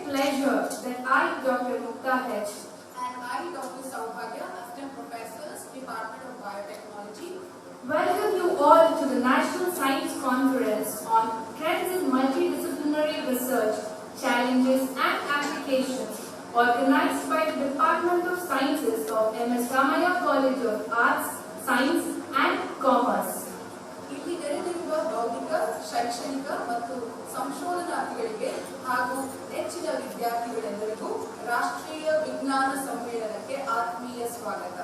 pleasure that I, Dr. Mukta H. And I, Dr. Saubhagya, Assistant Professors, Department of Biotechnology, welcome you all to the National Science Conference on Trends in Multidisciplinary Research, Challenges and Applications, organized by the Department of Sciences of M.S. Ramaiah College of Arts, Science and Commerce. ಇಲ್ಲಿ ನೆರೆದಿರುವ ಬೌದ್ಧಿಕ, ಶೈಕ್ಷಣಿಕ ಮತ್ತು ಸಂಶೋಧನಾರ್ಥಿಗಳಿಗೆ ಹಾಗೂ ಹೆಚ್ಚಿನ ವಿದ್ಯಾರ್ಥಿಗಳೆಲ್ಲರಿಗೂ ರಾಷ್ಟ್ರೀಯ ವಿಜ್ಞಾನ ಸಮ್ಮೇಳನಕ್ಕೆ ಆತ್ಮೀಯ ಸ್ವಾಗತ.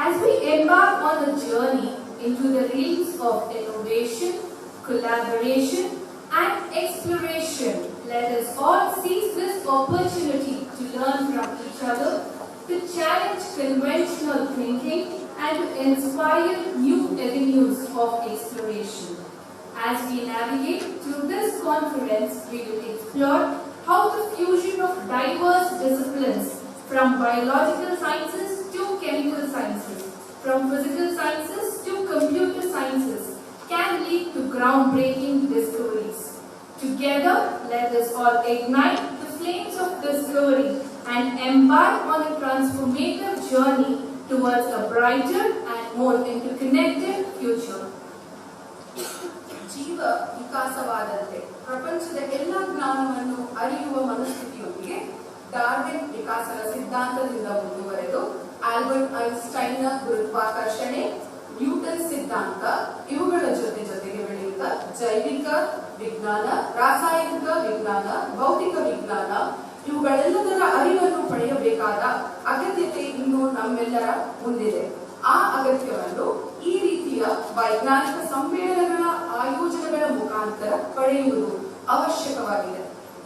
As we embark on the journey into the realms of innovation, collaboration, and exploration. Let us all seize this opportunity to learn from each other, to challenge conventional thinking, and to inspire new avenues of exploration. As we navigate through this conference, we will explore how the fusion of diverse disciplines, from biological sciences to chemical sciences, from physical sciences to computer sciences, can lead to groundbreaking discoveries. Together, let us all ignite the flames of discovery and embark on a transformative journey towards a brighter and more interconnected future. ಜೀವ ವಿಕಾಸವಾದಂತೆ ಪ್ರಪಂಚದ ಎಲ್ಲ ಜ್ಞಾನವನ್ನು ಅರಿಯುವ ಮನಸ್ಥಿತಿಯೊಂದಿಗೆ Darwin ವಿಕಾಸದ ಸಿದ್ಧಾಂತದಿಂದ ಮುಂದುವರೆದು Albert ಐನ್ಸ್ಟೈನ್ನ ಗುರುತ್ವಾಕರ್ಷಣೆ, Newton ಸಿದ್ಧಾಂತ ಇವುಗಳ ಜೊತೆಗೆ ಬೆಳೆಯುತ್ತ ಜೈವಿಕ ವಿಜ್ಞಾನ, ರಾಸಾಯನಿಕ ವಿಜ್ಞಾನ, ಭೌತಿಕ ವಿಜ್ಞಾನ ಇವುಗಳೆಲ್ಲದರ ಅರಿವನ್ನು ಪಡೆಯಬೇಕಾದ ಅಗತ್ಯತೆ ಇನ್ನು ನಮ್ಮೆಲ್ಲರ ಮುಂದಿದೆ. ಆ ಅಗತ್ಯವನ್ನು ಈ ರೀತಿಯ ವೈಜ್ಞಾನಿಕ ಸಮ್ಮೇಳನಗಳ ಆಯೋಜನೆಗಳ ಮುಖಾಂತರ ಪಡೆಯುವುದು ಅವಶ್ಯಕವಾಗಿದೆ.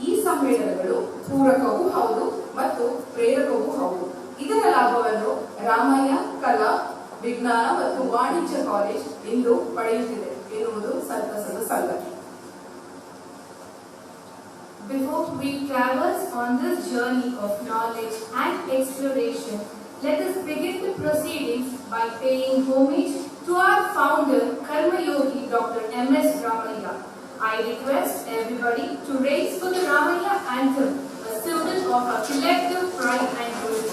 ಈ ಸಮ್ಮೇಳನಗಳು ಪೂರಕವೂ ಹೌದು ಮತ್ತು ಪ್ರೇರಕವೂ ಹೌದು. ಇದರ ಲಾಭವನ್ನು ರಾಮಯ್ಯ ಕಲಾ, ವಿಜ್ಞಾನ ಮತ್ತು ವಾಣಿಜ್ಯ ಕಾಲೇಜ್ ಇಂದು ಪಡೆಯುತ್ತಿದೆ ಎನ್ನುವುದು ಸಂತಸದ ಸಂಗತಿ. Before we traverse on this journey of knowledge and exploration, let us begin the proceedings by paying homage to our founder, Karma Yogi Dr. M.S. Ramaiah. I request everybody to raise for the Ramaiah anthem, a symbol of our collective pride and unity.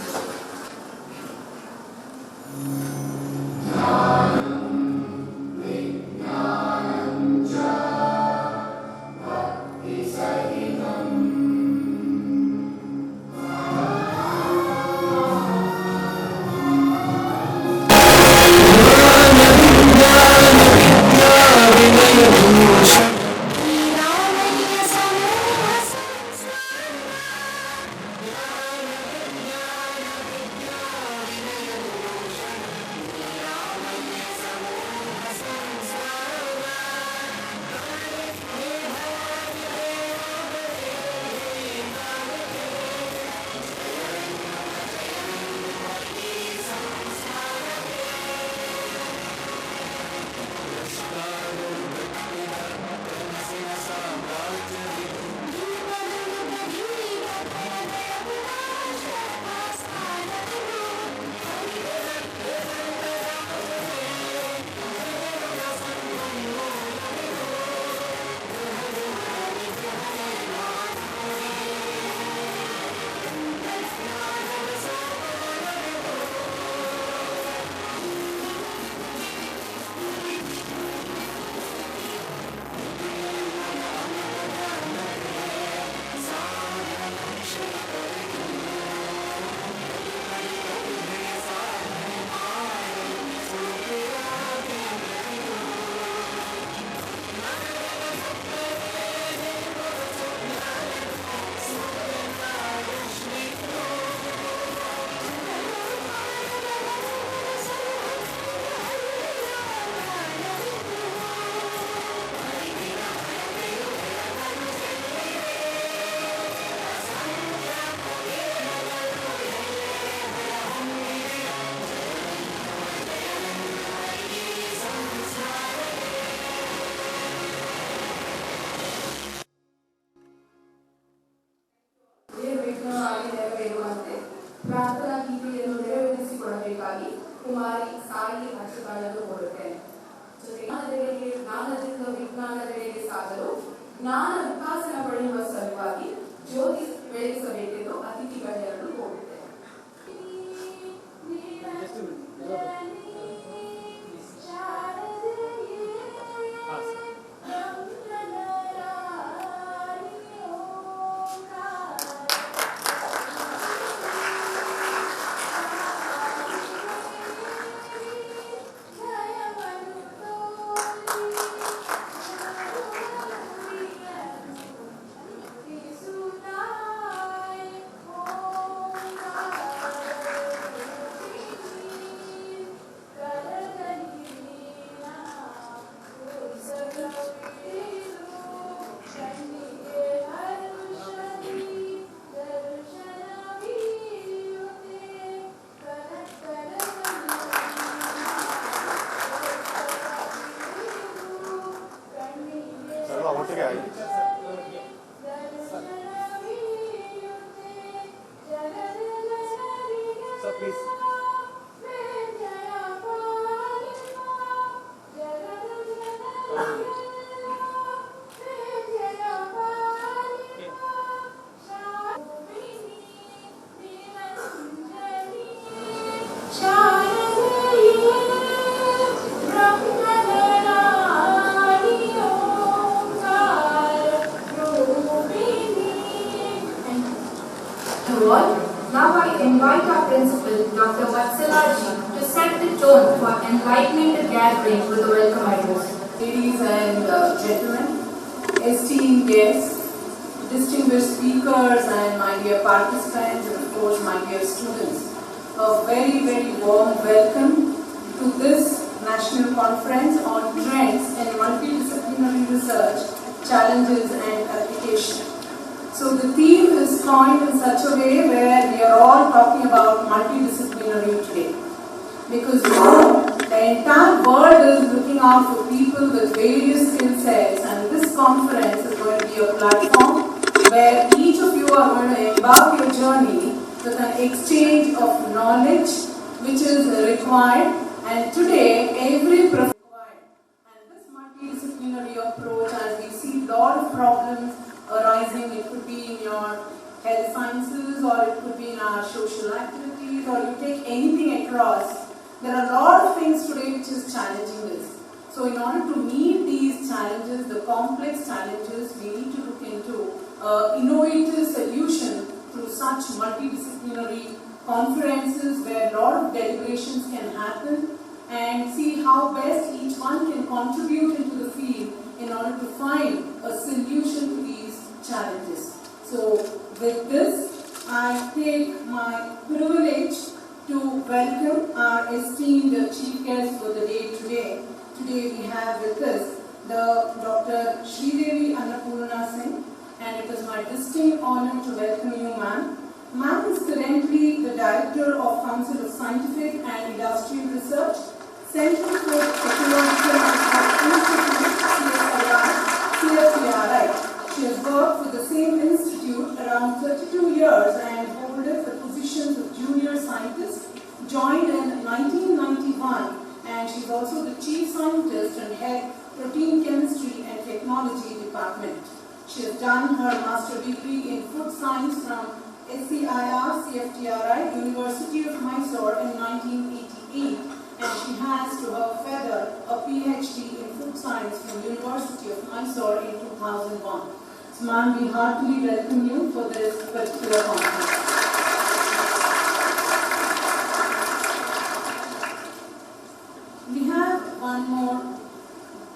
ಪ್ರಾರ್ಥನಾ ಗೀತೆಯನ್ನು ನೆರವೇರಿಸಿಕೊಳ್ಳಬೇಕಾಗಿ ಕುಮಾರಿ ಸಾಯಿ ಅಚ್ಚುಗಳನ್ನು ಕೋರುತ್ತೇನೆ. ಜೊತೆಗೆ ಜ್ಞಾನದಿಂದ ವಿಜ್ಞಾನದೆಡೆಗೆ ಸಾಗಲು ಜ್ಞಾನ ವಿಕಾಸನ ಪಡೆಯುವ ಸಲುವಾಗಿ ಜ್ಯೋತಿ ಬೆಳೆಸಬೇಕೆಂದು ಅತಿಥಿಗಳೆರಡು ಕೋರುತ್ತೇನೆ. അങ്ങോട്ടേക്ക് ആയി. Sir, please. Now I invite our principal, Dr. Vatsalaji, to set the tone for enlightening the gathering with a welcome address. Ladies and gentlemen, esteemed guests, distinguished speakers and my dear participants and of course my dear students, a very, very warm welcome to this national conference on trends in multidisciplinary research, challenges and application. So the theme is coined in such a way where we are all talking about multidisciplinary today. Because you know, the entire world is looking out for people with various skill sets, and this conference is going to be a platform where each of you are going to embark your journey with an exchange of knowledge which is required, and today every profession is required. And this multidisciplinary approach, as we see a lot of problems arising, it could be in your health sciences or it could be in our social activities, or you take anything across. There are a lot of things today which is challenging us. So in order to meet these challenges, the complex challenges, we need to look into innovative solution through such multidisciplinary conferences where a lot of deliberations can happen and see how best each one can contribute into the field in order to find a solution to these challenges. So with this, I take my privilege to welcome our esteemed chief guest for the day today. Today we have with us the Dr. Sridevi Annapurna Singh, and it is my distinct honor to welcome you, ma'am. Ma'am is currently the Director of Council of Scientific and Industrial Research, Central for Technological Research Institute, CFTRI. She has worked with the same institute around 32 years and holded the positions of junior scientist, joined in 1991, and she is also the chief scientist and head protein chemistry and technology department. She has done her master degree in food science from SCIR CFTRI, University of Mysore in 1988, and she has to her feather a PhD in food science from University of Mysore in 2001. So ma'am, we heartily welcome you for this particular conference. We have one more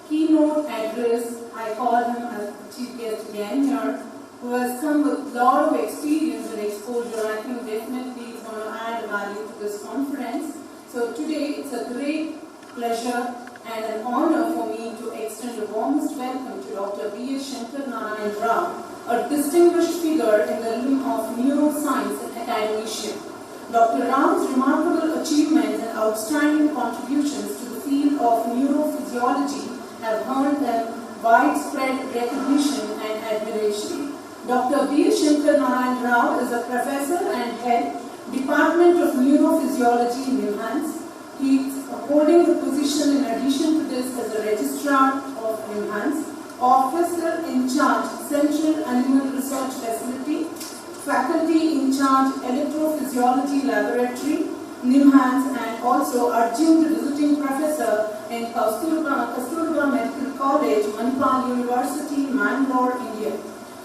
keynote address. I call him as the chief guest again here, who has come with a lot of experience and exposure. I think definitely is going to add value to this conference. So today it's a great pleasure and an honor for me to extend a warmest welcome to Dr. V.S. Shankar Narayan Rao, a distinguished figure in the realm of neuroscience and academician. Dr. Rao's remarkable achievements and outstanding contributions to the field of neurophysiology have earned them widespread recognition and admiration. Dr. V.S. Shankar Narayan Rao is a professor and head, Department of Neurophysiology in NIMHANS. He is holding the position in addition to this as a registrar of NIMHANS, officer in charge Central Animal Research Facility, faculty in charge Electrophysiology Laboratory, NIMHANS, and also adjunct visiting professor in Kasturba Medical College, Manipal University, Mangalore, India.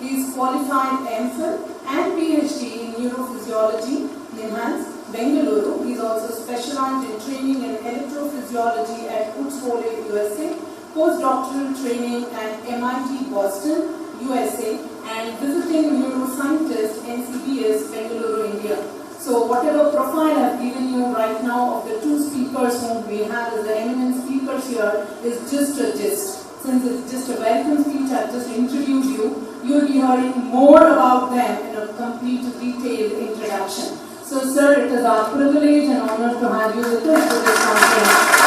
He is qualified MPhil and PhD in Neurophysiology, NIMHANS, Bengaluru. He is also specialized in training in electrophysiology at Woodsville, USA, postdoctoral training at MIT Boston, USA, and visiting neuroscientist NCBS, Bengaluru, India. So whatever profile I've given you right now of the two speakers whom we have as the eminent speakers here is just a gist. Since it's just a welcome speech, I've just introduced you. You'll be hearing more about them in a complete detailed introduction. So sir, it is our privilege and honor to have you with us for this conference.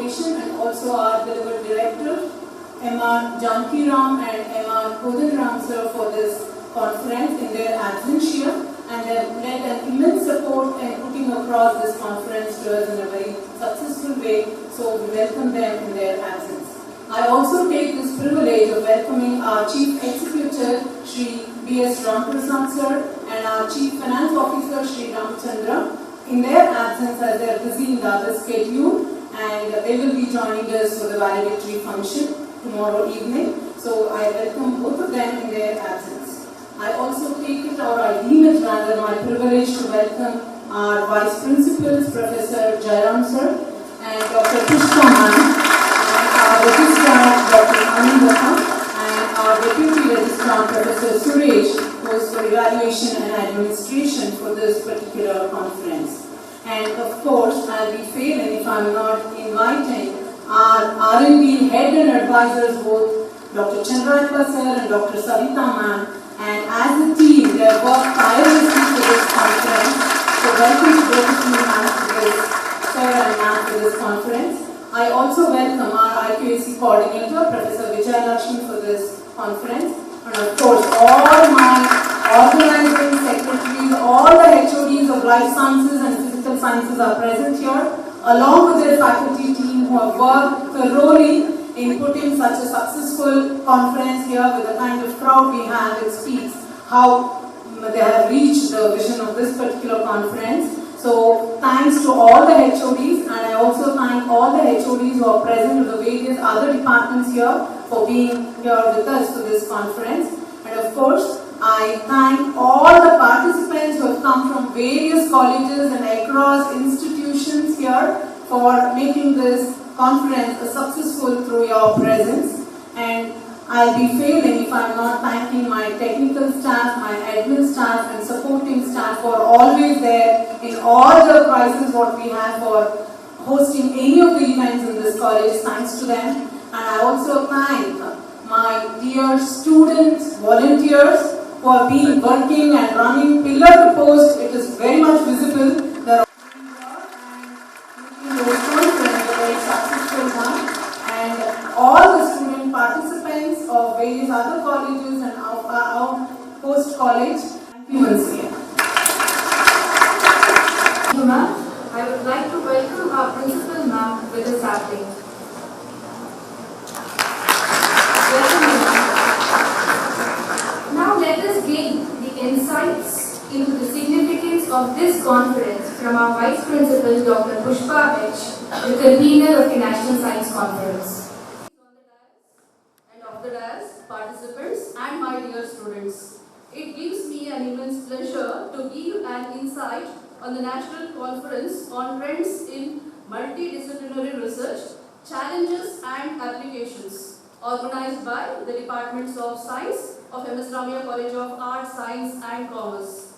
Foundation, and also our Delivery Director, M.R. Jankiram and M.R. Kodanram sir, for this conference in their absence here, and they have led an immense support in putting across this conference to us in a very successful way, so we welcome them in their absence. I also take this privilege of welcoming our Chief Executive, Shri B.S. Ramprasad sir, and our Chief Finance Officer, Shri Ramchandra, in their absence as they are busy in the other schedule, and they will be joining us for the valedictory function tomorrow evening. So I welcome both of them in their absence. I also take it, or I deem it rather, my privilege to welcome our Vice Principals, Professor Jairam sir, and Dr. Pushpa ma'am, and our Registrar, Dr. Anandaka, and our Deputy Registrar, Professor Suresh, who is for Evaluation and Administration for this particular conference. And of course, I'll be failing if I'm not inviting our R&D head and advisors, both Dr. Chandrayapa sir and Dr. Savita ma'am, and as a team, they have worked tirelessly for this conference. So welcome to both of you ma'am to this, sir and ma'am, to this conference. I also welcome our IQAC coordinator, Professor Vijay Lakshmi, for this conference. And of course, all my organizing secretaries, all the HODs of life sciences and physical sciences are present here, along with their faculty team who have worked thoroughly in putting such a successful conference here with the kind of crowd we have. It speaks how they have reached the vision of this particular conference. So thanks to all the HODs, and I also thank all the HODs who are present of the various other departments here for being here with us for this conference. And of course, I thank all the participants who have come from various colleges and across institutions here for making this conference a successful through your presence. And I'll be failing if I'm not thanking my technical staff, my admin staff and supporting staff who are always there in all the prizes what we have for hosting any of the events in this college. Thanks to them. And I also thank my dear students, volunteers who have been working and running pillar to post. It is very much visible. They are making this conference a very successful one. And all the student participants of various other colleges and our post-college, thank you once again. Thank you, ma'am. I would like to welcome our principal, ma'am, with a sapling. Welcome, ma'am. Now let us gain the insights into the significance of this conference from our Vice Principal, Dr. Pushpa H., the convener of the National Science Conference. And of the dais, participants and my dear students, it gives me an immense pleasure to give an insight on the National Conference on Trends in Multidisciplinary Research, Challenges and Applications, organized by the Departments of Science of MS Ramaiah College of Arts, Science and Commerce.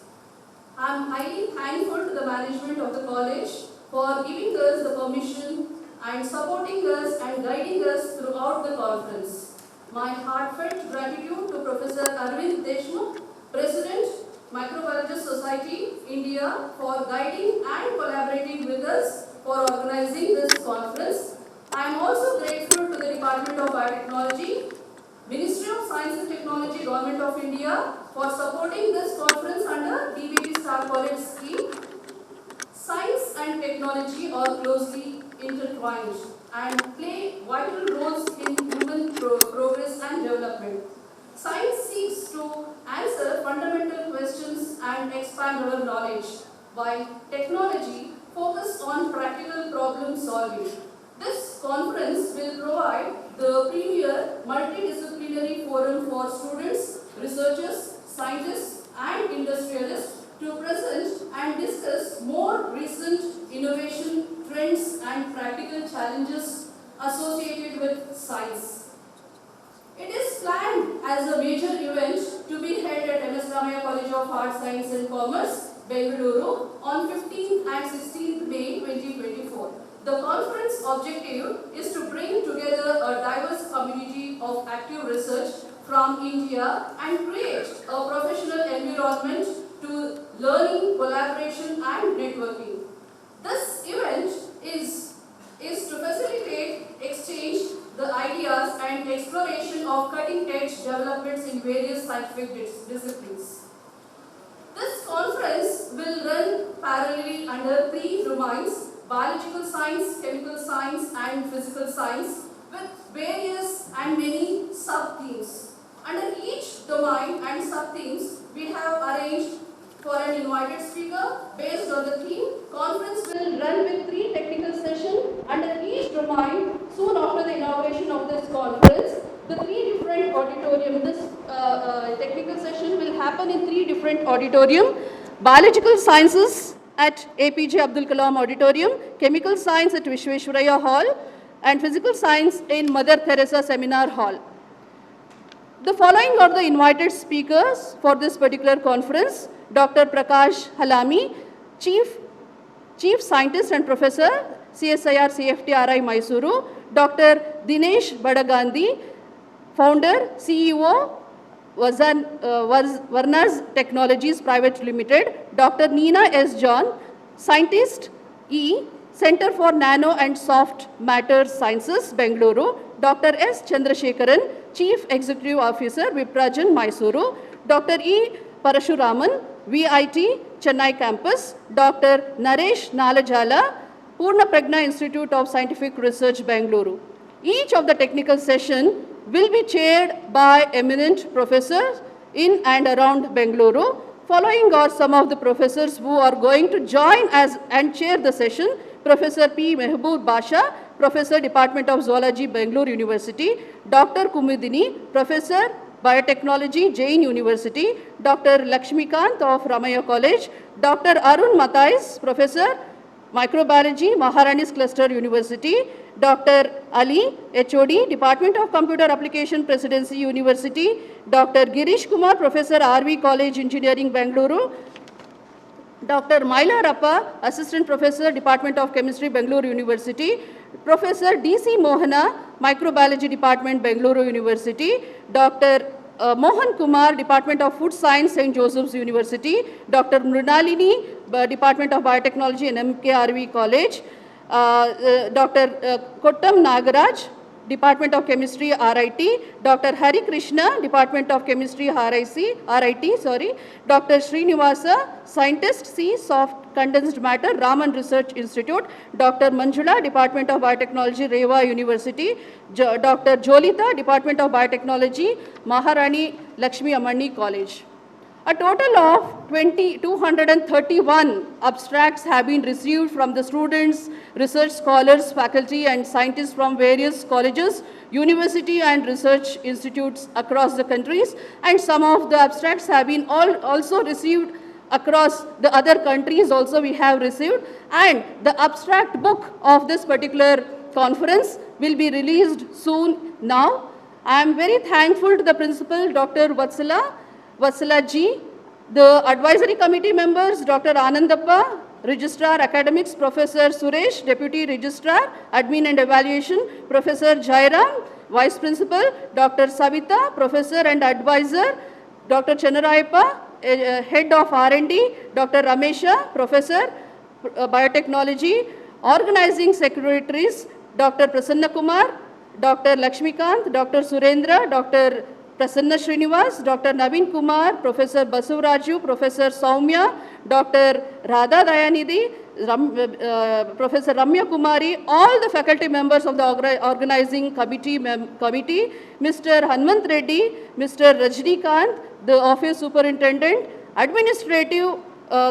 I am highly thankful to the management of the college for giving us the permission and supporting us and guiding us throughout the conference. My heartfelt gratitude to Professor Arvind Deshmukh, President, Microbiologist Society, India, for guiding and collaborating with us for organizing this conference. I am also grateful to the Department of Biotechnology, Ministry of Science and Technology, Government of India, for supporting this conference under DBT Star College scheme. Science and technology are closely intertwined and play vital roles in human progress and development. Science seeks to answer fundamental questions and expand our knowledge, while technology focuses on practical problem solving. This conference will provide the premier multidisciplinary forum for students, researchers, scientists and industrialists to present and discuss more recent innovation, trends and practical challenges associated with science. It is planned as a major event to be held at MS Ramaiah College of Arts, Science and Commerce, Bengaluru on 15th and 16th May 2024. The conference objective is to bring together a diverse community of active research from India and create a professional environment to learning, collaboration and networking. This event is is to facilitate exchange the ideas and exploration of cutting-edge developments in various scientific disciplines. This conference will run parallelly under three domains: biological science, chemical science and physical science, with various and many sub-themes. Under each domain and sub-themes, we have arranged for an invited speaker based on the theme. Conference will run with three technical sessions under each domain. Soon after the inauguration of this conference, the three different auditorium, this technical session will happen in three different auditorium: biological sciences at APJ Abdul Kalam Auditorium, chemical science at Vishweshwaraya Hall, and physical science in Mother Teresa Seminar Hall. The following are the invited speakers for this particular conference: Dr. Prakash Halami, Chief Scientist and Professor, CSIR CFTRI Mysuru; Dr. Dinesh Badagandhi, Founder, CEO, Varnaz Technologies Private Limited; Dr. Neena S. John, Scientist, E, Center for Nano and Soft Matter Sciences, Bengaluru; Dr. S. Chandrasekharan, Chief Executive Officer, Viprajan, Mysuru; Dr. E. Parashuraman, VIT, Chennai Campus; Dr. Naresh Nalajala, Purna Pragna Institute of Scientific Research, Bengaluru. Each of the technical session will be chaired by eminent professors in and around Bengaluru. Following are some of the professors who are going to join as and chair the session: Professor P. Mehboob Basha, Professor, Department of Zoology, Bangalore University; Dr. Kumudini, Professor, Biotechnology, Jain University; Dr. Lakshmikant of Ramaya College; Dr. Arun Mathais, Professor, Microbiology, Maharani's Cluster University; Dr. Ali, HOD, Department of Computer Application, Presidency University; Dr. Girish Kumar, Professor, RV College, Engineering, Bengaluru; Dr. Maila Rappa, Assistant Professor, Department of Chemistry, Bangalore University; Professor D.C. Mohana, Microbiology Department, Bangalore University; Dr. Mohan Kumar, Department of Food Science, St. Joseph's University; Dr. Mrunalini, Department of Biotechnology and MKRV College; Dr. Kottam Nagaraj, Department of Chemistry, RIT; Dr. Hari Krishna, Department of Chemistry, RIT, Dr. Srinivasa, Scientist, C, Soft Condensed Matter, Raman Research Institute; Dr. Manjula, Department of Biotechnology, Rewa University; Dr. Jolita, Department of Biotechnology, Maharani Lakshmi Amani College. A total of 231 abstracts have been received from the students, research scholars, faculty and scientists from various colleges, university and research institutes across the countries, and some of the abstracts have been also received across the other countries also we have received, and the abstract book of this particular conference will be released soon now. I am very thankful to the principal, Dr. Vatsala Ji, the advisory committee members, Dr. Anandappa, Registrar Academics, Professor Suresh, Deputy Registrar, Admin and Evaluation, Professor Jairam, Vice Principal, Dr. Savita, Professor and Advisor, Dr. Chennarayappa, Head of R&D, Dr. Ramesha, Professor, Biotechnology, Organizing Secretaries, Dr. Prasanna Kumar, Dr. Lakshmikant, Dr. Surendra, Dr. Prasanna Srinivas, Dr. Naveen Kumar, Professor Basavaraju, Professor Soumya, Dr. Radha Dayanidhi, Professor Ramya Kumari, all the faculty members of the organizing committee, Mr. Hanmant Reddy, Mr. Rajnikant, the office superintendent, administrative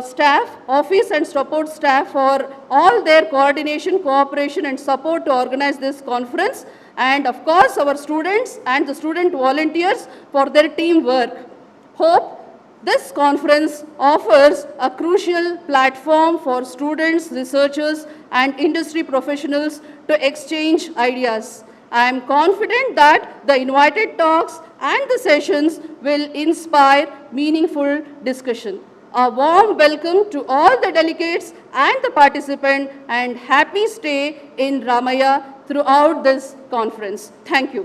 staff, office and support staff for all their coordination, cooperation and support to organize this conference, and of course our students and the student volunteers for their teamwork. Hope this conference offers a crucial platform for students, researchers and industry professionals to exchange ideas. I am confident that the invited talks and the sessions will inspire meaningful discussion. A warm welcome to all the delegates and the participants, and happy stay in Ramaya throughout this conference. Thank you.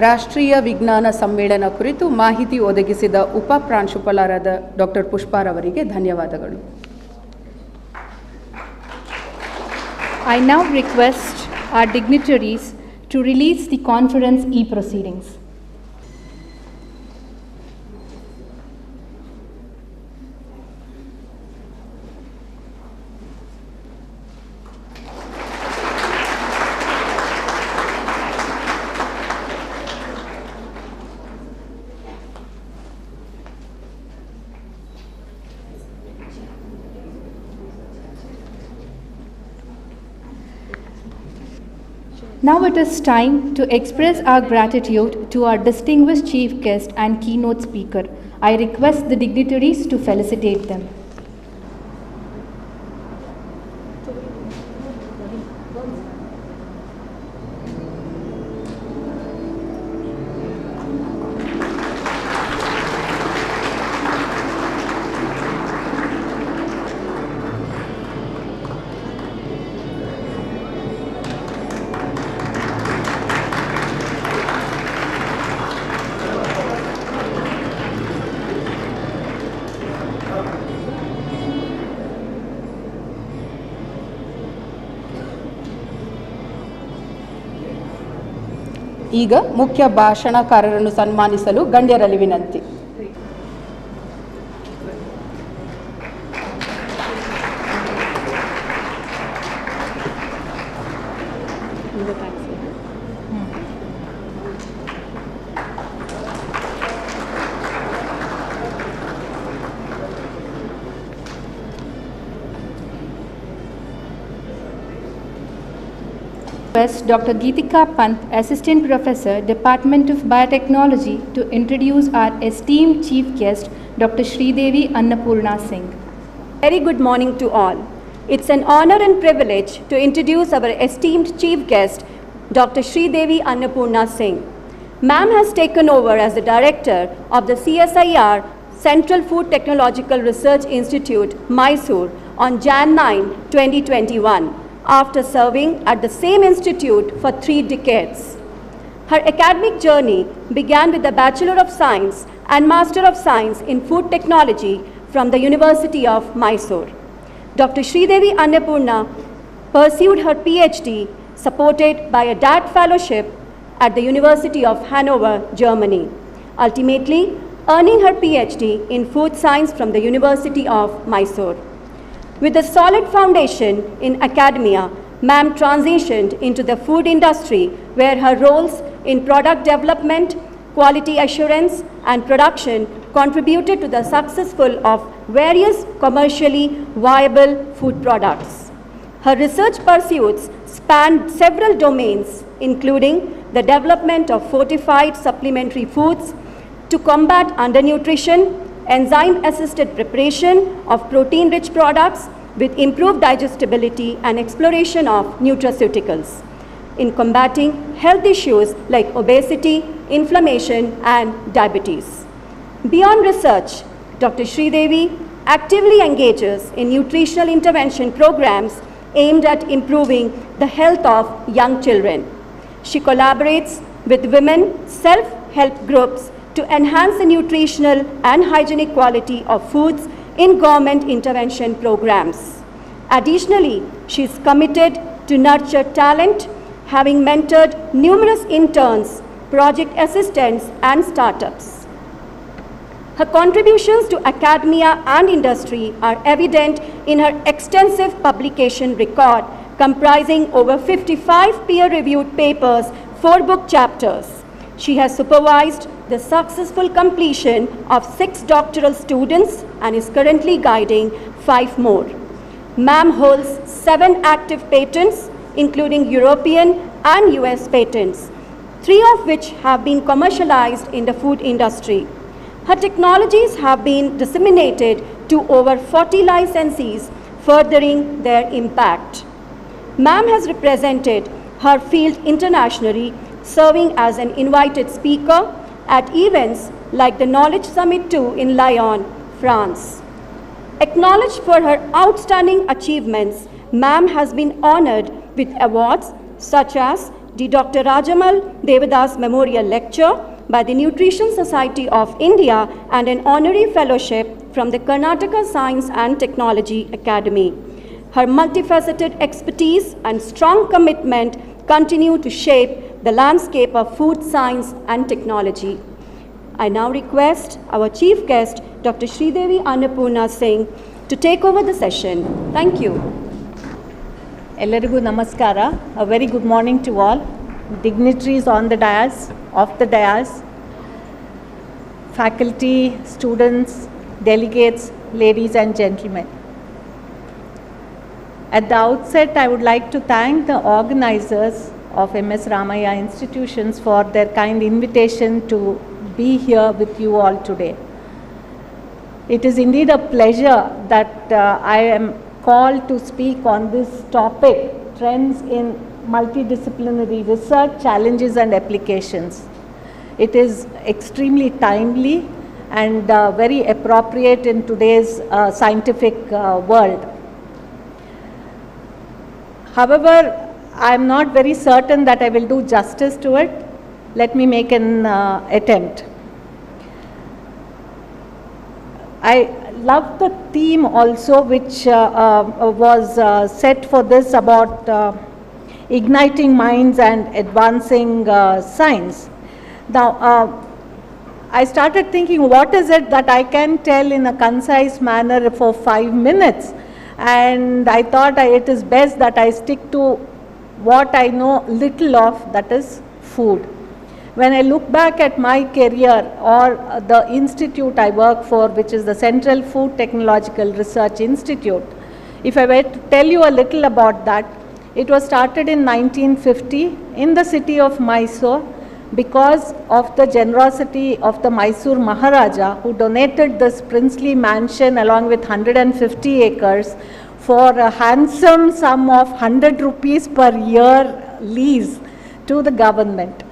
ರಾಷ್ಟ್ರೀಯ ವಿಜ್ಞಾನ ಸಮ್ಮೇಳನ ಕುರಿತು ಮಾಹಿತಿ ಒದಗಿಸಿದ ಉಪ ಪ್ರಾಂಶುಪಾಲರಾದ doctor ಪುಷ್ಪಾರವರಿಗೆ ಧನ್ಯವಾದಗಳು. I now request our dignitaries to release the conference e-proceedings. Now it is time to express our gratitude to our distinguished chief guest and keynote speaker. I request the dignitaries to felicitate them. ಈಗ ಮುಖ್ಯ ಭಾಷಣಕಾರರನ್ನು ಸನ್ಮಾನಿಸಲು ಗಣ್ಯರಲ್ಲಿ ವಿನಂತಿ. Request Dr. Geetika Pant, Assistant Professor, Department of Biotechnology, to introduce our esteemed chief guest, Dr. Sridevi Annapurna Singh. Very good morning to all. It's an honor and privilege to introduce our esteemed chief guest, Dr. Sridevi Annapurna Singh. Ma'am has taken over as the director of the CSIR Central Food Technological Research Institute, Mysore, on Jan 9, 2021. After serving at the same institute for 3 decades. Her academic journey began with a Bachelor of Science and Master of Science in Food Technology from the University of Mysore. Dr. Sridevi Annapurna pursued her PhD supported by a DAT fellowship at the University of Hanover, Germany, ultimately earning her PhD in Food Science from the University of Mysore. With a solid foundation in academia, Ma'am transitioned into the food industry where her roles in product development, quality assurance and production contributed to the successful of various commercially viable food products. Her research pursuits spanned several domains including the development of fortified supplementary foods to combat undernutrition, enzyme-assisted preparation of protein-rich products with improved digestibility and exploration of nutraceuticals, in combating health issues like obesity, inflammation, and diabetes. Beyond research, Dr. Sridevi actively engages in nutritional intervention programs aimed at improving the health of young children. She collaborates with women self-help groups to enhance the nutritional and hygienic quality of foods in government intervention programs. Additionally, she is committed to nurture talent, having mentored numerous interns, project assistants, and startups. Her contributions to academia and industry are evident in her extensive publication record, comprising over 55 peer-reviewed papers, 4 book chapters. She has supervised the successful completion of 6 doctoral students and is currently guiding 5 more. Ma'am holds 7 active patents, including European and US patents, 3 of which have been commercialized in the food industry. Her technologies have been disseminated to over 40 licensees, furthering their impact. Ma'am has represented her field internationally, serving as an invited speaker at events like the Knowledge Summit 2 in Lyon, France. Acknowledged for her outstanding achievements, Ma'am has been honored with awards such as the Dr. Rajamal Devadas Memorial Lecture by the Nutrition Society of India and an honorary fellowship from the Karnataka Science and Technology Academy. Her multifaceted expertise and strong commitment continue to shape the landscape of food science and technology. I now request our chief guest, Dr. Sridevi Annapurna Singh, to take over the session. Thank you. Ellarigu namaskara. A very good morning to all. Dignitaries on the dais, off the dais, faculty, students, delegates, ladies and gentlemen. At the outset, I would like to thank the organizers of MS Ramaiah Institutions for their kind invitation to be here with you all today. It is indeed a pleasure that I am called to speak on this topic, trends in multidisciplinary research, challenges and applications. It is extremely timely and very appropriate in today's scientific world. However, I am not very certain that I will do justice to it. Let me make an attempt. I love the theme also which was set for this about igniting minds and advancing science. Now, I started thinking, what is it that I can tell in a concise manner for 5 minutes? And I thought it is best that I stick to what I know little of, that is food. When I look back at my career or the institute I work for, which is the Central Food Technological Research Institute, if I were to tell you a little about that, it was started in 1950 in the city of Mysore because of the generosity of the Mysore Maharaja, who donated this princely mansion along with 150 acres for a handsome sum of 100 rupees per year lease to the government.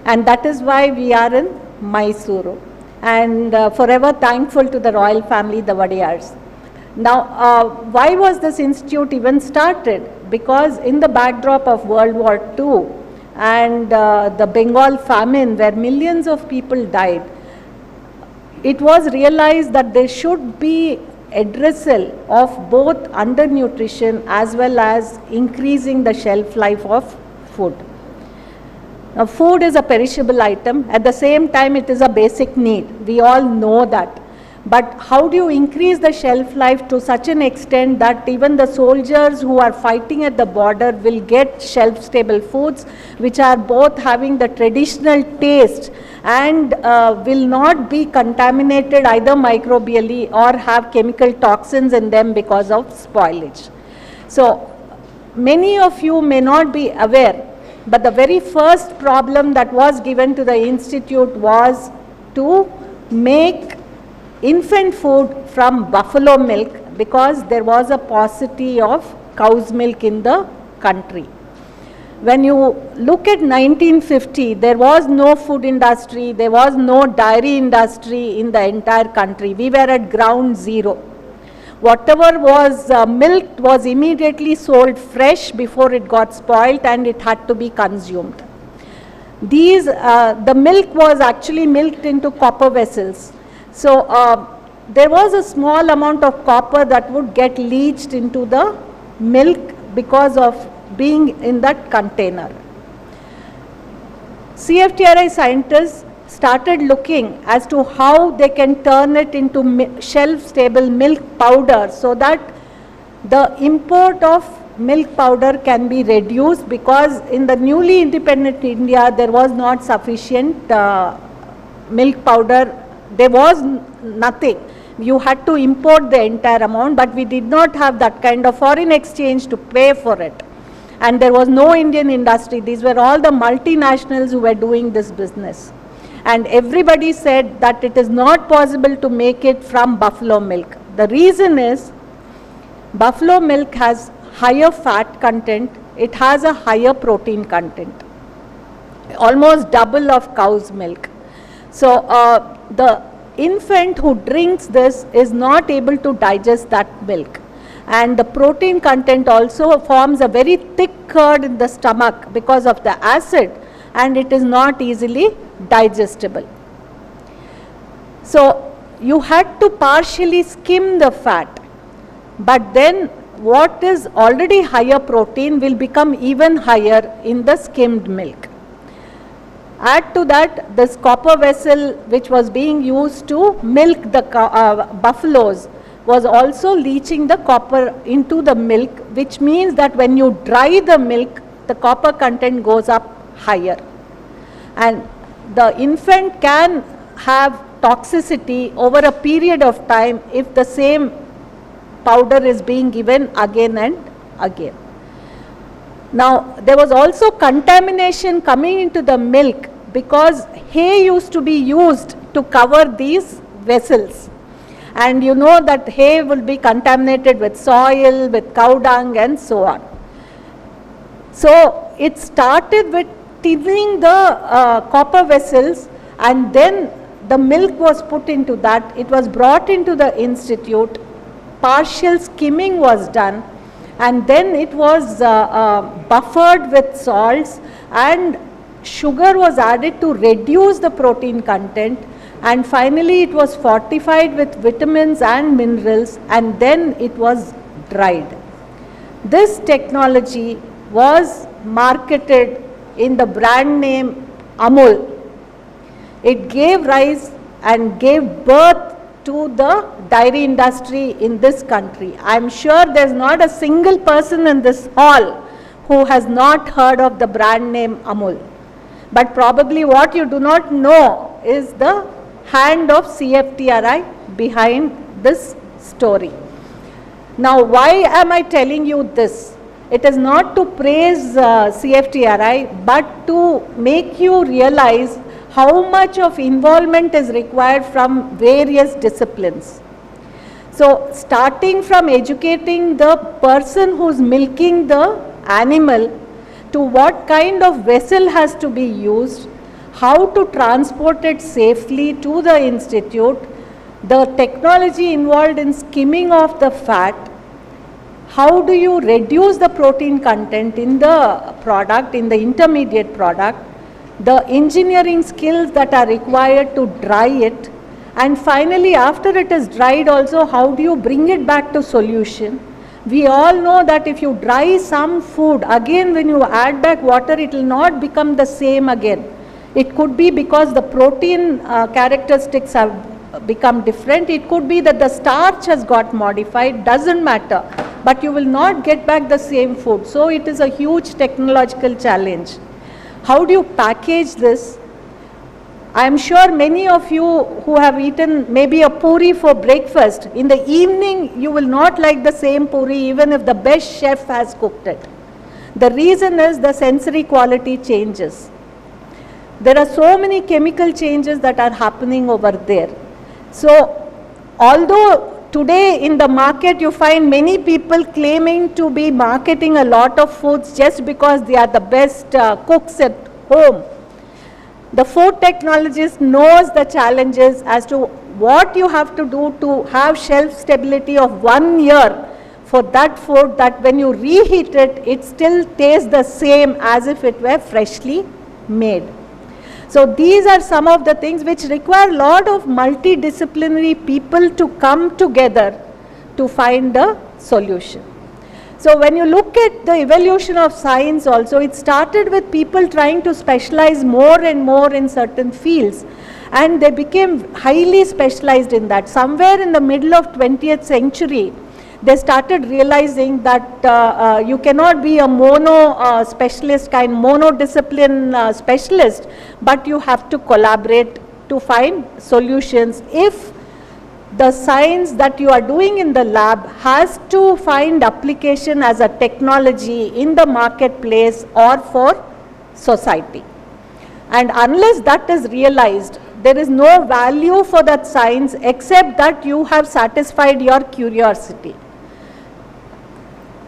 And that is why we are in Mysuru, and forever thankful to the royal family, the Vadiyars. Now, why was this institute even started? Because in the backdrop of World War II and the Bengal famine, where millions of people died, it was realized that there should be addressal of both undernutrition as well as increasing the shelf life of food. Now, food is a perishable item. At the same time, it is a basic need. We all know that. But how do you increase the shelf life to such an extent that even the soldiers who are fighting at the border will get shelf-stable foods, which are both having the traditional taste and will not be contaminated either microbially or have chemical toxins in them because of spoilage? So, many of you may not be aware, but the very first problem that was given to the institute was to make infant food from buffalo milk, because there was a paucity of cow's milk in the country. When you look at 1950, there was no food industry, there was no dairy industry in the entire country. We were at ground zero. Whatever was milked was immediately sold fresh before it got spoiled, and it had to be consumed. The milk was actually milked into copper vessels. So there was a small amount of copper that would get leached into the milk because of being in that container. CFTRI scientists started looking as to how they can turn it into shelf-stable milk powder, so that the import of milk powder can be reduced, because in the newly independent India there was not sufficient milk powder. There was nothing. You had to import the entire amount, but we did not have that kind of foreign exchange to pay for it. And there was no Indian industry. These were all the multinationals who were doing this business. And everybody said that it is not possible to make it from buffalo milk. The reason is, buffalo milk has higher fat content, it has a higher protein content, almost double of cow's milk. So the infant who drinks this is not able to digest that milk. And the protein content also forms a very thick curd in the stomach because of the acid, and it is not easily digestible. So you had to partially skim the fat, but then what is already higher protein will become even higher in the skimmed milk. Add to that this copper vessel which was being used to milk the buffaloes was also leaching the copper into the milk, which means that when you dry the milk, the copper content goes up higher. And the infant can have toxicity over a period of time if the same powder is being given again and again. Now, there was also contamination coming into the milk because hay used to be used to cover these vessels. And you know that hay will be contaminated with soil, with cow dung and so on. So, it started with tinning the copper vessels, and then the milk was put into that. It was brought into the institute, partial skimming was done, and then it was buffered with salts, and sugar was added to reduce the protein content, and finally it was fortified with vitamins and minerals, and then it was dried. This technology was marketed in the brand name Amul. It gave rise and gave birth to the dairy industry in this country. I am sure there is not a single person in this hall who has not heard of the brand name Amul. But probably what you do not know is the hand of CFTRI behind this story. Now, why am I telling you this? It is not to praise CFTRI, but to make you realize how much of involvement is required from various disciplines. So, starting from educating the person who is milking the animal to what kind of vessel has to be used, how to transport it safely to the institute, the technology involved in skimming off the fat, how do you reduce the protein content in the product, in the intermediate product, the engineering skills that are required to dry it, and finally after it is dried also, how do you bring it back to solution. We all know that if you dry some food, again when you add back water, it will not become the same again. It could be because the protein characteristics have become different. It could be that the starch has got modified, doesn't matter. But you will not get back the same food. So it is a huge technological challenge. How do you package this? I am sure many of you who have eaten maybe a puri for breakfast, in the evening you will not like the same puri even if the best chef has cooked it. The reason is the sensory quality changes. There are so many chemical changes that are happening over there. So, although today in the market you find many people claiming to be marketing a lot of foods just because they are the best cooks at home, the food technologist knows the challenges as to what you have to do to have shelf stability of 1 year for that food, that when you reheat it, it still tastes the same as if it were freshly made. So these are some of the things which require a lot of multidisciplinary people to come together to find a solution. So when you look at the evolution of science also, it started with people trying to specialize more and more in certain fields, and they became highly specialized in that. Somewhere in the middle of 20th century, they started realizing that you cannot be a specialist kind, monodiscipline specialist, but you have to collaborate to find solutions if the science that you are doing in the lab has to find application as a technology in the marketplace or for society. And unless that is realized, there is no value for that science except that you have satisfied your curiosity.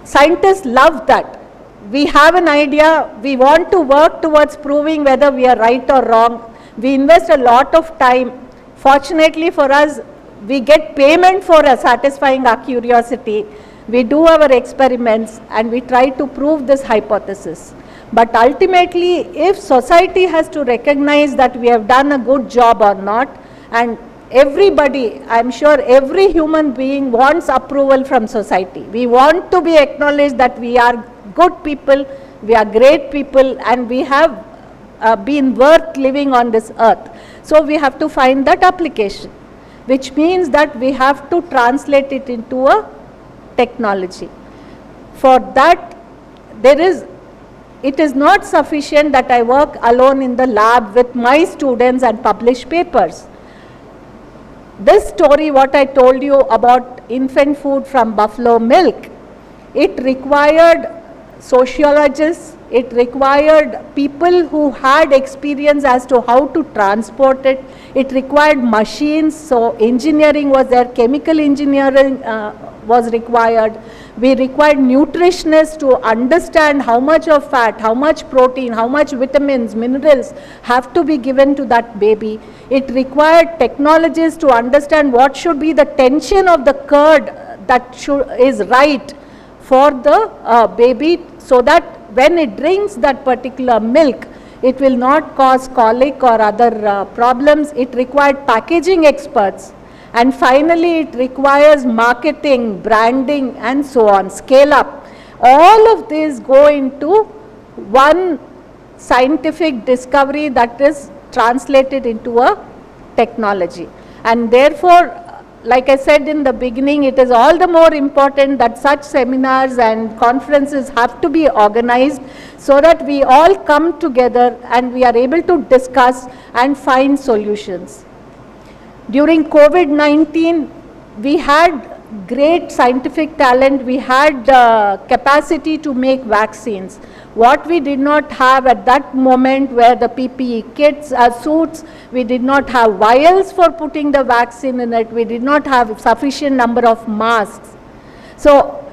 Scientists love that. We have an idea, we want to work towards proving whether we are right or wrong. We invest a lot of time. Fortunately for us, we get payment for satisfying our curiosity. We do our experiments and we try to prove this hypothesis. But ultimately, if society has to recognize that we have done a good job or not, and everybody, I'm sure every human being wants approval from society. We want to be acknowledged that we are good people, we are great people, and we have been worth living on this earth. So we have to find that application, which means that we have to translate it into a technology. For that, it is not sufficient that I work alone in the lab with my students and publish papers. This story, what I told you about infant food from buffalo milk, it required sociologists, it required people who had experience as to how to transport it, it required machines, so engineering was there, chemical engineering was required. We required nutritionists to understand how much of fat, how much protein, how much vitamins, minerals have to be given to that baby. It required technologists to understand what should be the tension of the curd that is right for the baby, so that when it drinks that particular milk, it will not cause colic or other problems. It required packaging experts. And finally, it requires marketing, branding, and so on, scale up. All of these go into one scientific discovery that is translated into a technology. And therefore, like I said in the beginning, it is all the more important that such seminars and conferences have to be organized so that we all come together and we are able to discuss and find solutions. During COVID-19, we had great scientific talent, we had capacity to make vaccines. What we did not have at that moment were the PPE kits, suits, we did not have vials for putting the vaccine in it, we did not have sufficient number of masks. So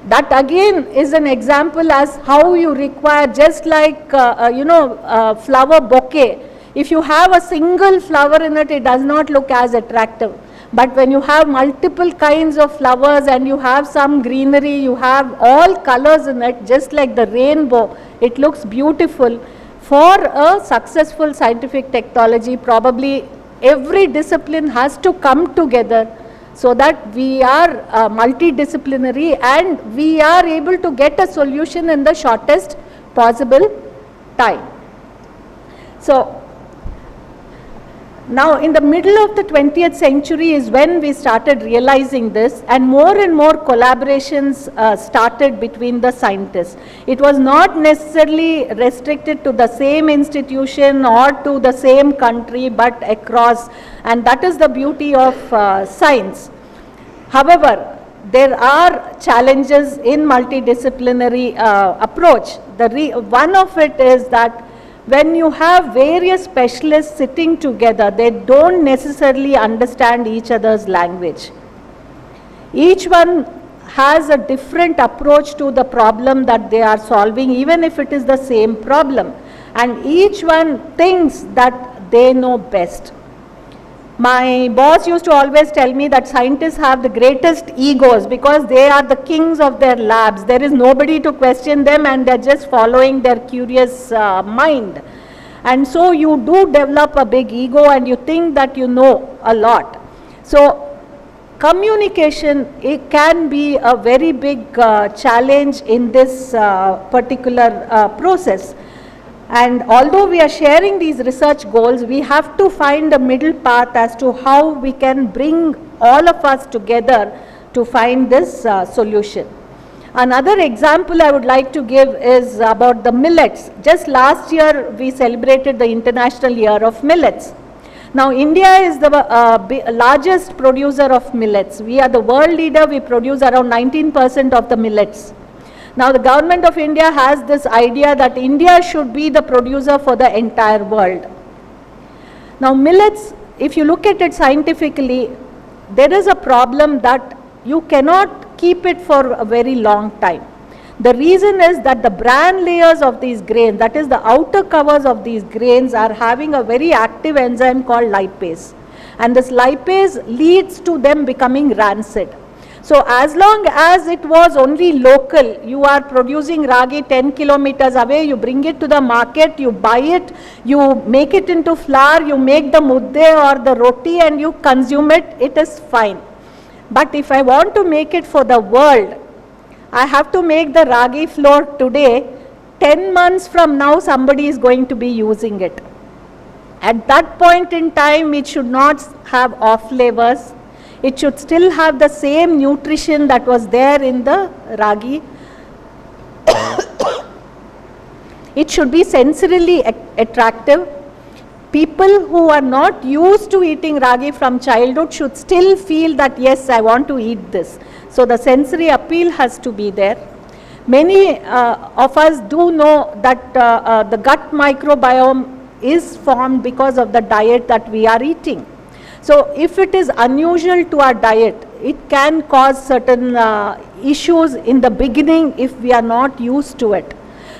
that again is an example as how you require, just like flower bouquet. If you have a single flower in it, it does not look as attractive. But when you have multiple kinds of flowers and you have some greenery, you have all colors in it, just like the rainbow, it looks beautiful. For a successful scientific technology, probably every discipline has to come together so that we are multidisciplinary and we are able to get a solution in the shortest possible time. So, now in the middle of the 20th century is when we started realizing this, and more collaborations started between the scientists. It was not necessarily restricted to the same institution or to the same country, but across, and that is the beauty of science. However, there are challenges in multidisciplinary approach. One of it is that when you have various specialists sitting together, they don't necessarily understand each other's language. Each one has a different approach to the problem that they are solving, even if it is the same problem. And each one thinks that they know best. My boss used to always tell me that scientists have the greatest egos because they are the kings of their labs. There is nobody to question them and they're just following their curious mind. And so you do develop a big ego and you think that you know a lot. So communication, it can be a very big challenge in this particular process. And although we are sharing these research goals, we have to find a middle path as to how we can bring all of us together to find this solution. Another example I would like to give is about the millets. Just last year, we celebrated the International Year of Millets. Now, India is the largest producer of millets. We are the world leader. We produce around 19% of the millets. Now, the government of India has this idea that India should be the producer for the entire world. Now, millets, if you look at it scientifically, there is a problem that you cannot keep it for a very long time. The reason is that the bran layers of these grains, that is the outer covers of these grains, are having a very active enzyme called lipase. And this lipase leads to them becoming rancid. So as long as it was only local, you are producing ragi 10 kilometers away, you bring it to the market, you buy it, you make it into flour, you make the mudde or the roti and you consume it, it is fine. But if I want to make it for the world, I have to make the ragi flour today. 10 months from now, somebody is going to be using it. At that point in time, it should not have off flavors. It should still have the same nutrition that was there in the ragi. It should be sensorily attractive. People who are not used to eating ragi from childhood should still feel that, yes, I want to eat this. So the sensory appeal has to be there. Many of us do know that the gut microbiome is formed because of the diet that we are eating. So if it is unusual to our diet, it can cause certain issues in the beginning if we are not used to it.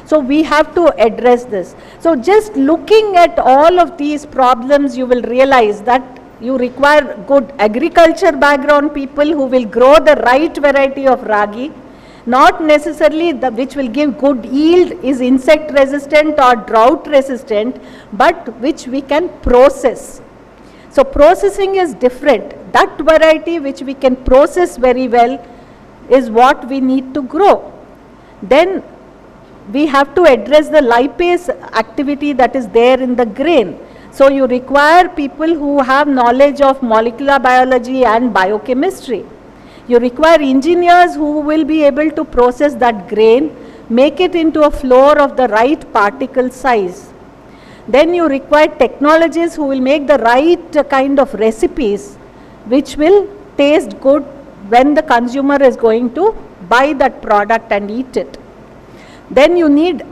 So we have to address this. So just looking at all of these problems, you will realize that you require good agriculture background people who will grow the right variety of ragi. Not necessarily which will give good yield, is insect resistant or drought resistant, but which we can process. So processing is different. That variety which we can process very well is what we need to grow. Then we have to address the lipase activity that is there in the grain. So you require people who have knowledge of molecular biology and biochemistry. You require engineers who will be able to process that grain, make it into a flour of the right particle size. Then you require technologists who will make the right kind of recipes which will taste good when the consumer is going to buy that product and eat it. Then you need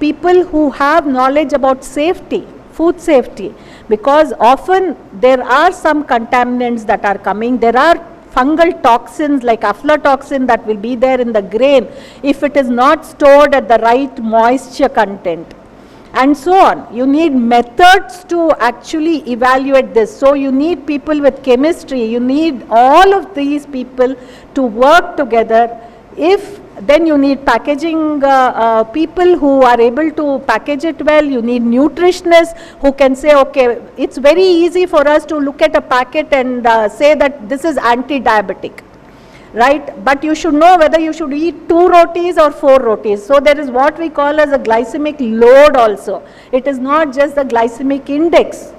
people who have knowledge about safety, food safety, because often there are some contaminants that are coming. There are fungal toxins like aflatoxin that will be there in the grain if it is not stored at the right moisture content, and so on. You need methods to actually evaluate this. So you need people with chemistry, you need all of these people to work together. Then you need packaging people who are able to package it well. You need nutritionists who can say, okay, it's very easy for us to look at a packet and say that this is anti-diabetic, right? But you should know whether you should eat 2 rotis or 4 rotis. So there is what we call as a glycemic load also. It is not just the glycemic index.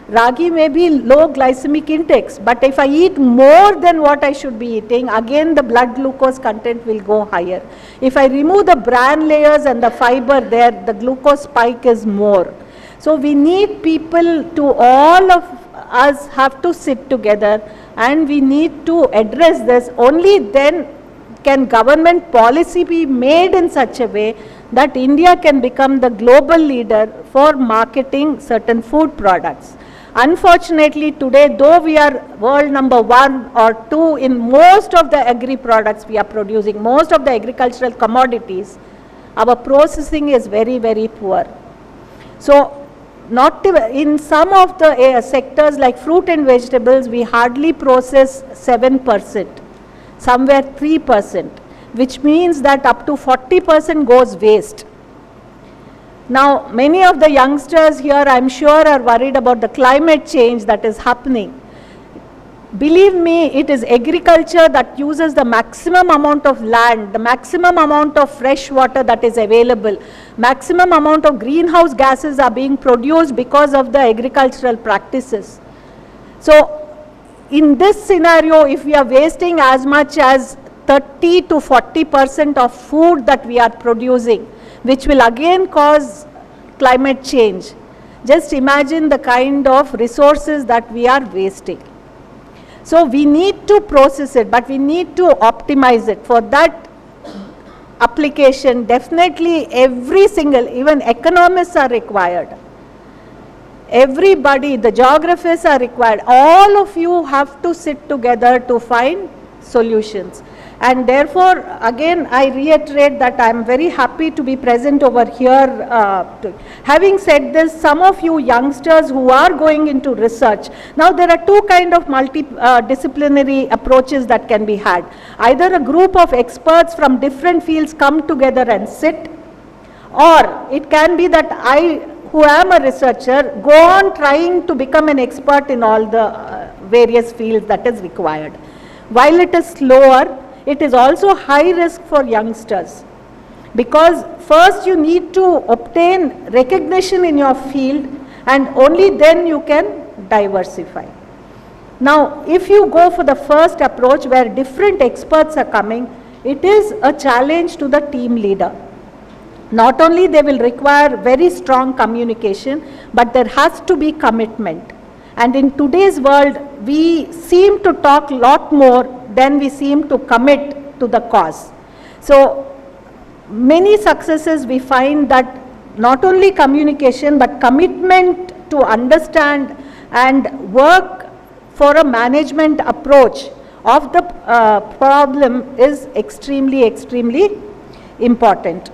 Ragi may be low glycemic index, but if I eat more than what I should be eating, again the blood glucose content will go higher. If I remove the bran layers and the fiber there, the glucose spike is more. So we need people to, all of us have to sit together and we need to address this. Only then can government policy be made in such a way that India can become the global leader for marketing certain food products. Unfortunately today, though we are world number 1 or 2 in most of the agri products we are producing, most of the agricultural commodities, our processing is very, very poor. So in some of the sectors like fruit and vegetables, we hardly process 7%, somewhere 3%, which means that up to 40% goes waste. Now, many of the youngsters here, I am sure, are worried about the climate change that is happening. Believe me, it is agriculture that uses the maximum amount of land, the maximum amount of fresh water that is available, maximum amount of greenhouse gases are being produced because of the agricultural practices. So, in this scenario, if we are wasting as much as 30 to 40% of food that we are producing, which will again cause climate change. Just imagine the kind of resources that we are wasting. So we need to process it, but we need to optimize it. For that application, definitely every single, even economists are required. Everybody, the geographers are required. All of you have to sit together to find solutions. And therefore, again, I reiterate that I am very happy to be present over here. Having said this, some of you youngsters who are going into research, now there are two kind of multidisciplinary approaches that can be had. Either a group of experts from different fields come together and sit, or it can be that I, who am a researcher, go on trying to become an expert in all the various fields that is required. While it is slower, it is also high risk for youngsters, because first you need to obtain recognition in your field, and only then you can diversify. Now, if you go for the first approach where different experts are coming, it is a challenge to the team leader. Not only they will require very strong communication, but there has to be commitment. And in today's world, we seem to talk a lot more than we seem to commit to the cause. So many successes we find that not only communication but commitment to understand and work for a management approach of the problem is extremely, extremely important.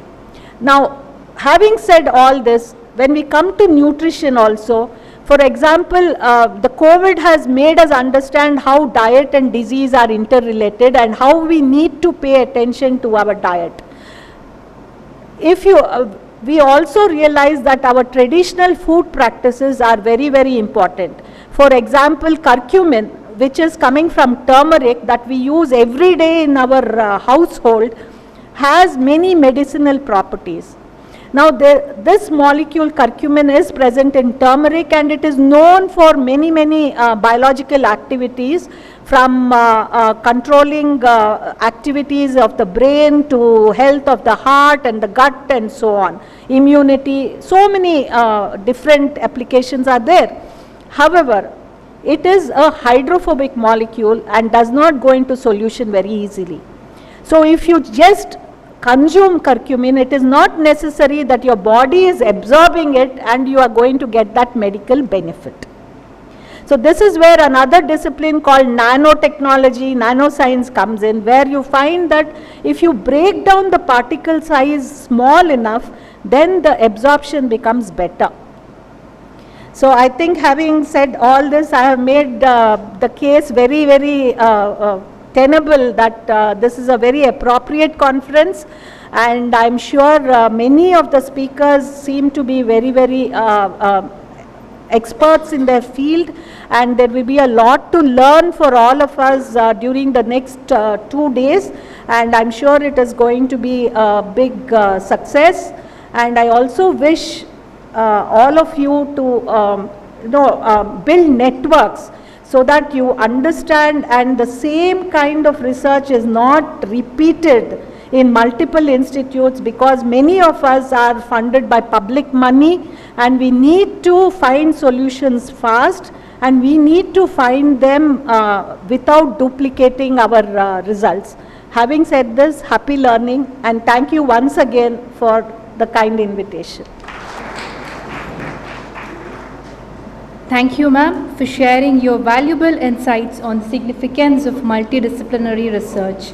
Now, having said all this, when we come to nutrition also, for example, the COVID has made us understand how diet and disease are interrelated and how we need to pay attention to our diet. If you, we also realize that our traditional food practices are very, very important. For example, curcumin, which is coming from turmeric that we use every day in our household, has many medicinal properties. Now, this molecule curcumin is present in turmeric, and it is known for many, many biological activities, from controlling activities of the brain to health of the heart and the gut and so on, immunity, so many different applications are there. However, it is a hydrophobic molecule and does not go into solution very easily. So if you just consume curcumin, it is not necessary that your body is absorbing it and you are going to get that medical benefit. So this is where another discipline called nanotechnology, nanoscience comes in, where you find that if you break down the particle size small enough, then the absorption becomes better. So I think, having said all this, I have made the case very, very tenable that this is a very appropriate conference, and I am sure many of the speakers seem to be very, very experts in their field, and there will be a lot to learn for all of us during the next 2 days, and I am sure it is going to be a big success. And I also wish all of you to build networks so that you understand, and the same kind of research is not repeated in multiple institutes, because many of us are funded by public money, and we need to find solutions fast, and we need to find them without duplicating our results. Having said this, happy learning, and thank you once again for the kind invitation. Thank you, ma'am, for sharing your valuable insights on the significance of multidisciplinary research.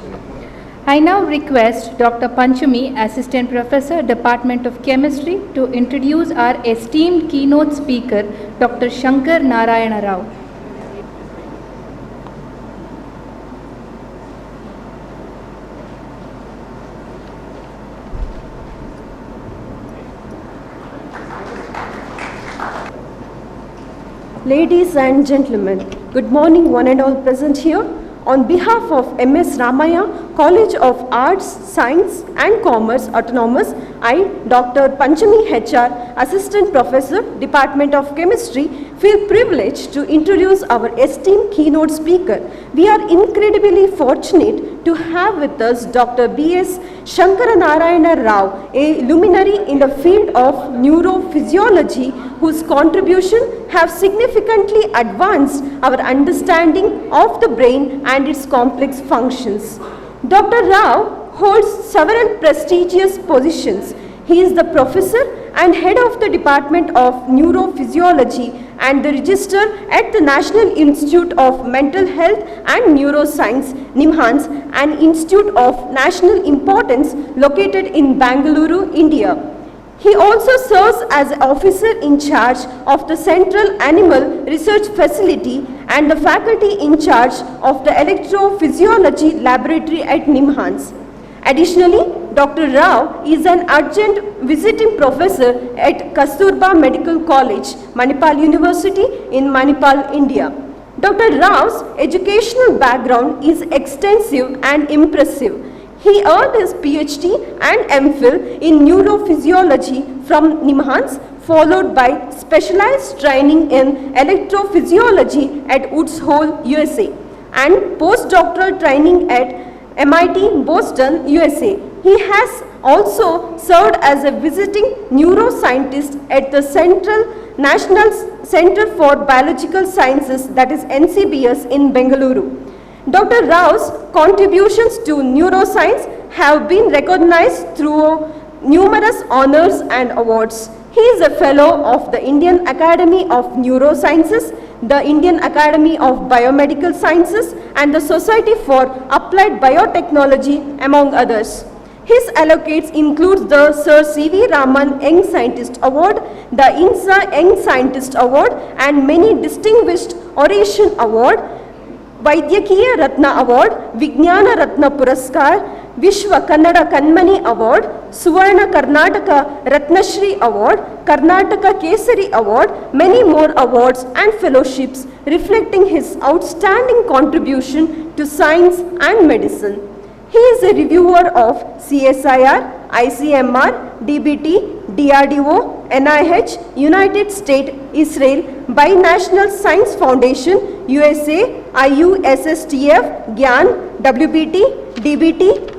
I now request Dr. Panchami, Assistant Professor, Department of Chemistry, to introduce our esteemed keynote speaker, Dr. Shankar Narayana Rao. Ladies and gentlemen, good morning one and all present here. On behalf of MS Ramaya College of Arts, Science and Commerce Autonomous, I, Dr. Panchami HR, Assistant Professor, Department of Chemistry, feel privileged to introduce our esteemed keynote speaker. We are incredibly fortunate to have with us Dr. B.S. Shankara Narayana Rao, a luminary in the field of neurophysiology, whose contribution have significantly advanced our understanding of the brain and its complex functions. Dr. Rao holds several prestigious positions, He is the professor and head of the Department of Neurophysiology and the Register at the National Institute of Mental Health and Neuroscience, NIMHANS, an institute of national importance located in Bangalore, India. He also serves as officer in charge of the Central Animal Research Facility and the faculty in charge of the Electrophysiology Laboratory at NIMHANS. Additionally, Dr. Rao is an adjunct visiting professor at Kasturba Medical College, Manipal University in Manipal, India. Dr. Rao's educational background is extensive and impressive. He earned his PhD and MPhil in neurophysiology from NIMHANS, followed by specialized training in electrophysiology at Woods Hole, USA, and postdoctoral training at MIT Boston, USA. He has also served as a visiting neuroscientist at the National Center for Biological Sciences, that is NCBS, in Bengaluru. Dr. Rao's contributions to neuroscience have been recognized through numerous honors and awards. He is a fellow of the Indian Academy of Neurosciences, the Indian Academy of Biomedical Sciences, and the Society for Applied Biotechnology, among others. His accolades include the Sir C.V. Raman Young Scientist Award, the INSA Young Scientist Award, and many distinguished oration award, Vaidyakiya Ratna Award, Vijnana Ratna Puraskar, Vishwa Kannada Kanmani Award, Suvarna Karnataka Ratnashri Award, Karnataka Kesari Award, many more awards and fellowships reflecting his outstanding contribution to science and medicine. He is a reviewer of CSIR, ICMR, DBT, DRDO, NIH, United States, Israel, Binational Science Foundation, USA, IUSSTF, GYAN, WBT, DBT,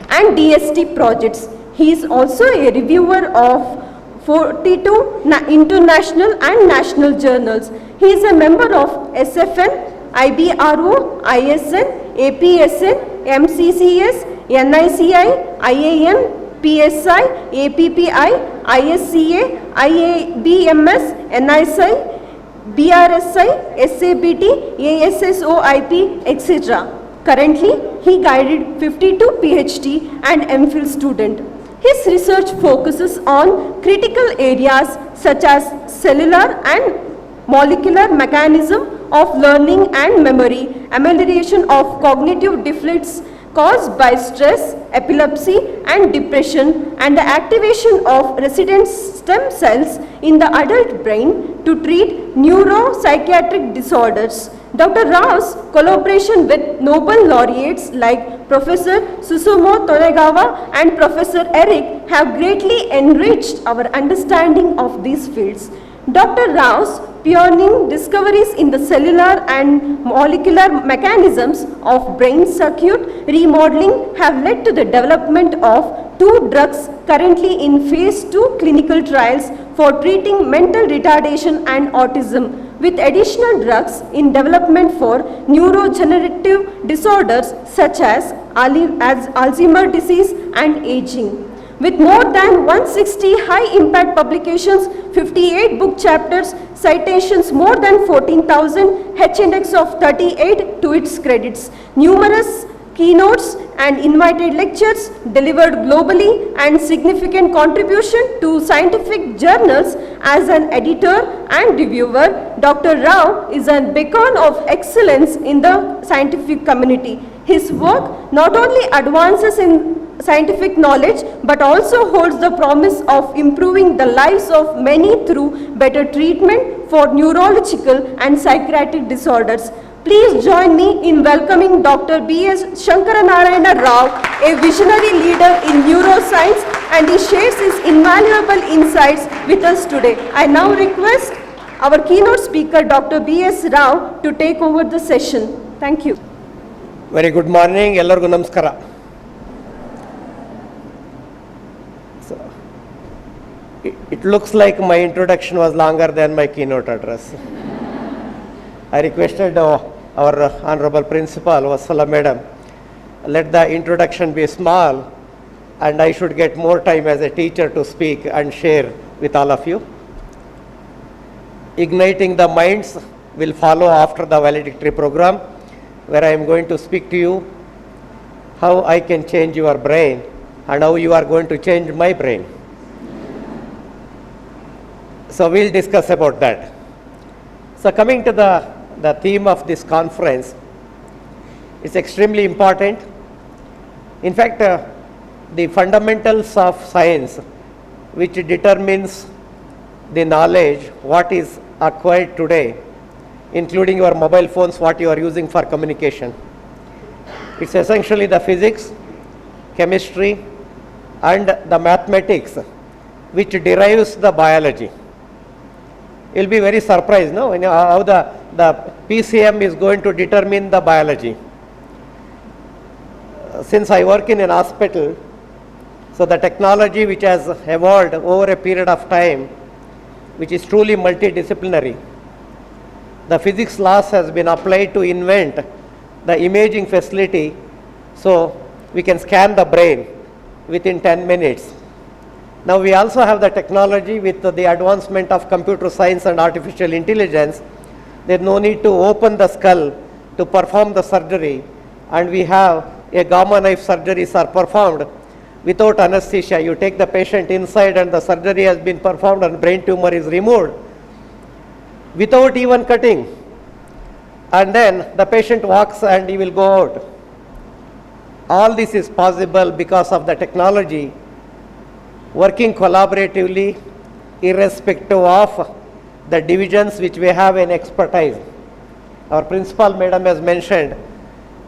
and DST projects. He is also a reviewer of 42 international and national journals. He is a member of SFN, IBRO, ISN, APSN, MCCS, NICI, IAN, PSI, APPI, ISCA, IABMS, NISI, BRSI, SABT, ASSOIP, etc. Currently, he guided 52 PhD and MPhil students. His research focuses on critical areas such as cellular and molecular mechanism of learning and memory, amelioration of cognitive deficits caused by stress, epilepsy and depression, and the activation of resident stem cells in the adult brain to treat neuropsychiatric disorders. Dr. Rao's collaboration with Nobel laureates like Professor Susumu Tonegawa and Professor Eric have greatly enriched our understanding of these fields. Dr. Rao's pioneering discoveries in the cellular and molecular mechanisms of brain circuit remodeling have led to the development of 2 drugs currently in phase 2 clinical trials for treating mental retardation and autism, with additional drugs in development for neurodegenerative disorders such as Alzheimer's disease and aging. With more than 160 high-impact publications, 58 book chapters, citations more than 14,000, H-index of 38 to its credits, numerous keynotes and invited lectures delivered globally, and significant contribution to scientific journals as an editor and reviewer, Dr. Rao is a beacon of excellence in the scientific community. His work not only advances in scientific knowledge but also holds the promise of improving the lives of many through better treatment for neurological and psychiatric disorders. Please join me in welcoming Dr. B.S. Shankaranarayana Rao, a visionary leader in neuroscience, and he shares his invaluable insights with us today. I now request our keynote speaker, Dr. B.S. Rao, to take over the session. Thank you. Very good morning, ಎಲ್ಲರಿಗೂ ನಮಸ್ಕಾರ. It looks like my introduction was longer than my keynote address. I requested our Honorable Principal, Vassala Madam, let the introduction be small and I should get more time as a teacher to speak and share with all of you. Igniting the Minds will follow after the valedictory program, where I am going to speak to you how I can change your brain and how you are going to change my brain. So we'll discuss about that. So coming to the theme of this conference, it's extremely important. In fact, the fundamentals of science, which determines the knowledge, what is acquired today, including your mobile phones, what you are using for communication. It's essentially the physics, chemistry, and the mathematics, which derives the biology. You'll be very surprised, no, how the PCM is going to determine the biology. Since I work in an hospital, so the technology which has evolved over a period of time, which is truly multidisciplinary, the physics laws has been applied to invent the imaging facility, so we can scan the brain within 10 minutes. Now we also have the technology with the advancement of computer science and artificial intelligence. There's no need to open the skull to perform the surgery, and we have a gamma knife surgeries are performed without anesthesia. You take the patient inside and the surgery has been performed and brain tumor is removed without even cutting. And then the patient walks and he will go out. All this is possible because of the technology working collaboratively, irrespective of the divisions which we have in expertise. Our principal madam has mentioned,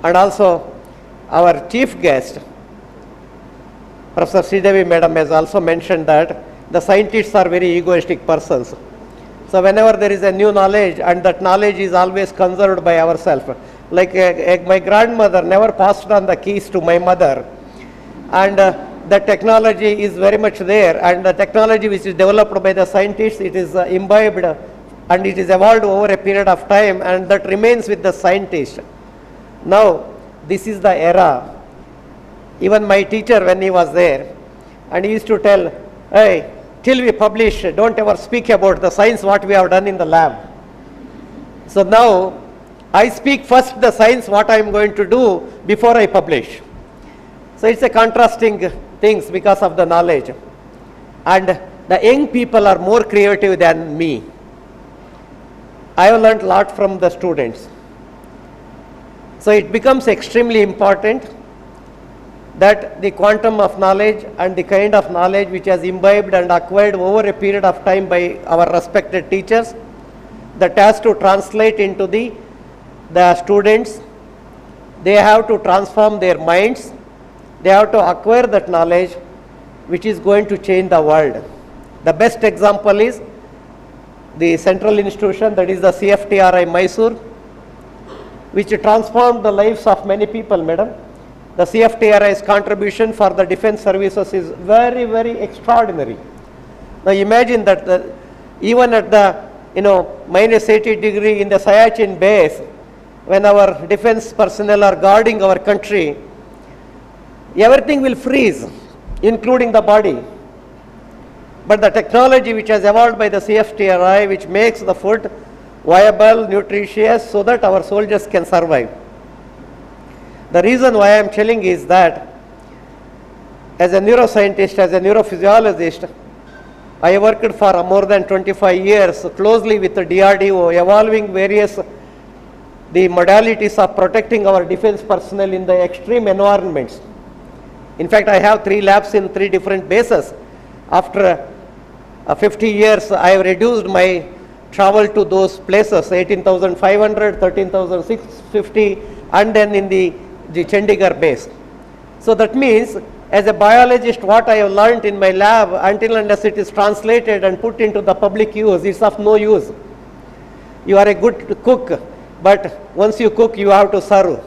and also our chief guest, Professor Sridevi madam, has also mentioned that the scientists are very egoistic persons. So whenever there is a new knowledge, and that knowledge is always conserved by ourselves. Like my grandmother never passed on the keys to my mother, and the technology is very much there, and the technology which is developed by the scientists, it is imbibed and it is evolved over a period of time, and that remains with the scientist. Now this is the era. Even my teacher, when he was there, and he used to tell, hey, till we publish, don't ever speak about the science what we have done in the lab. So now I speak first the science what I am going to do before I publish. So it's a contrasting things because of the knowledge. And the young people are more creative than me. I have learned a lot from the students. So it becomes extremely important that the quantum of knowledge and the kind of knowledge which has imbibed and acquired over a period of time by our respected teachers, that has to translate into the students. They have to transform their minds. They have to acquire that knowledge which is going to change the world. The best example is the central institution, that is the CFTRI Mysore, which transformed the lives of many people, madam. The CFTRI's contribution for the defense services is very, very extraordinary. Now imagine that even at the minus 80 degree in the Siachen base, when our defense personnel are guarding our country, everything will freeze, including the body. But the technology which has evolved by the CFTRI, which makes the food viable, nutritious, so that our soldiers can survive. The reason why I am telling is that as a neuroscientist, as a neurophysiologist, I worked for more than 25 years closely with the DRDO, evolving various the modalities of protecting our defense personnel in the extreme environments. In fact, I have 3 labs in 3 different bases. After 50 years, I have reduced my travel to those places, 18,500, 13,650, and then in the Chandigarh base. So that means, as a biologist, what I have learned in my lab, until unless it is translated and put into the public use, it's of no use. You are a good cook, but once you cook, you have to serve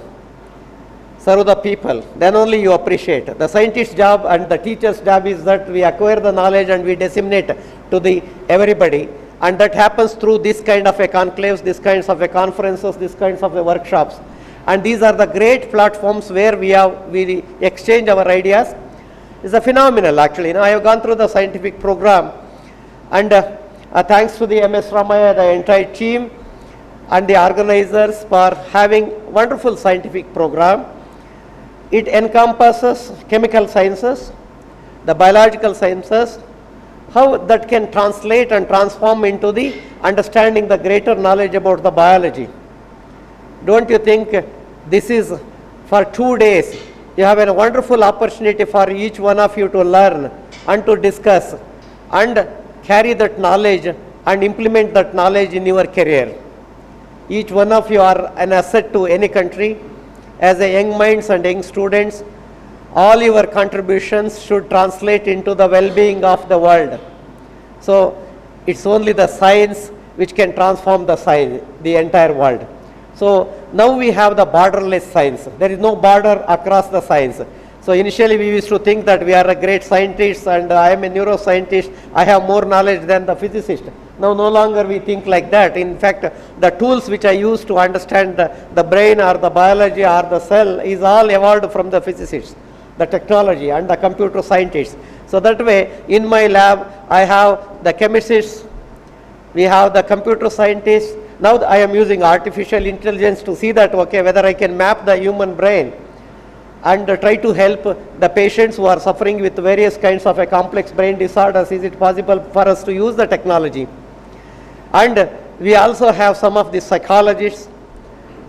the people. Then only you appreciate. The scientist's job and the teacher's job is that we acquire the knowledge and we disseminate to everybody. And that happens through this kind of a conclaves, this kinds of a conferences, this kinds of a workshops. And these are the great platforms where we exchange our ideas. is a phenomenal actually. I have gone through the scientific program, and thanks to the MS Ramaya, the entire team and the organizers for having wonderful scientific program. It encompasses chemical sciences, the biological sciences, how that can translate and transform into the understanding the greater knowledge about the biology. Don't you think this is for 2 days? You have a wonderful opportunity for each one of you to learn and to discuss and carry that knowledge and implement that knowledge in your career. Each one of you are an asset to any country. As a young minds and young students, all your contributions should translate into the well-being of the world. So it's only the science which can transform the entire world. So now we have the borderless science. There is no border across the science. So initially we used to think that we are a great scientist and I am a neuroscientist, I have more knowledge than the physicist. Now no longer we think like that. In fact, the tools which I use to understand the brain or the biology or the cell is all evolved from the physicists, the technology and the computer scientists. So that way in my lab I have the chemists, we have the computer scientists. Now I am using artificial intelligence to see that whether I can map the human brain and try to help the patients who are suffering with various kinds of a complex brain disorders. Is it possible for us to use the technology? And we also have some of the psychologists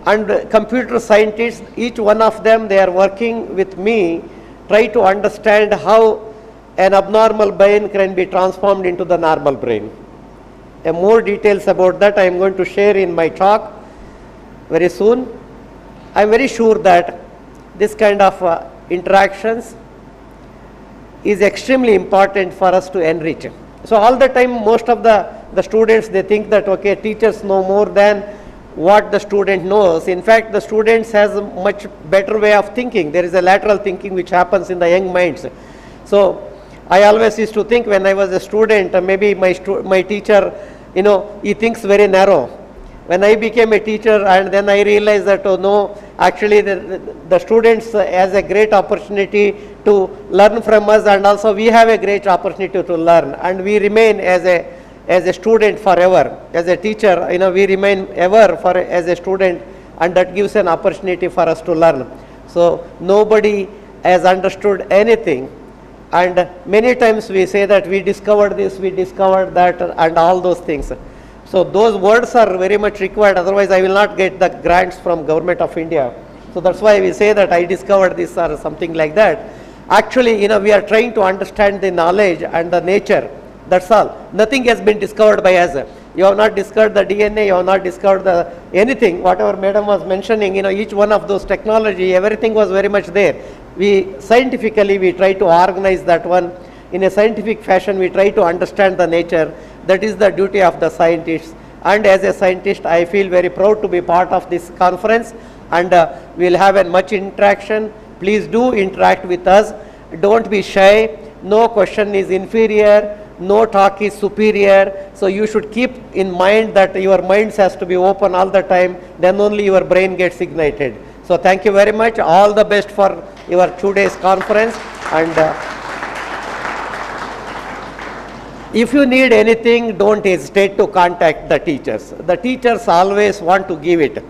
and computer scientists. Each one of them, they are working with me, try to understand how an abnormal brain can be transformed into the normal brain. More details about that I am going to share in my talk very soon. I am very sure that this kind of interactions is extremely important for us to enrich. So all the time most of the students, they think that teachers know more than what the student knows. In fact, the students has a much better way of thinking. There is a lateral thinking which happens in the young minds. So I always used to think when I was a student, maybe my teacher, he thinks very narrow. When I became a teacher and then I realized that, no, actually the students has a great opportunity to learn from us, and also we have a great opportunity to learn, and we remain as a student forever. As a teacher, we remain ever as a student, and that gives an opportunity for us to learn. So nobody has understood anything. And many times we say that we discovered this, we discovered that, and all those things. So those words are very much required, otherwise I will not get the grants from Government of India. So that's why we say that I discovered this or something like that. Actually, we are trying to understand the knowledge and the nature. That's all. Nothing has been discovered by us. You have not discovered the DNA, you have not discovered anything. Whatever Madam was mentioning, each one of those technology, everything was very much there. Scientifically, we try to organize that one. In a scientific fashion, we try to understand the nature. That is the duty of the scientists. And as a scientist, I feel very proud to be part of this conference. And we will have a much interaction. Please do interact with us. Don't be shy. No question is inferior. No talk is superior. So you should keep in mind that your minds has to be open all the time. Then only your brain gets ignited. So thank you very much. All the best for your 2 days conference. And if you need anything, don't hesitate to contact the teachers. The teachers always want to give it.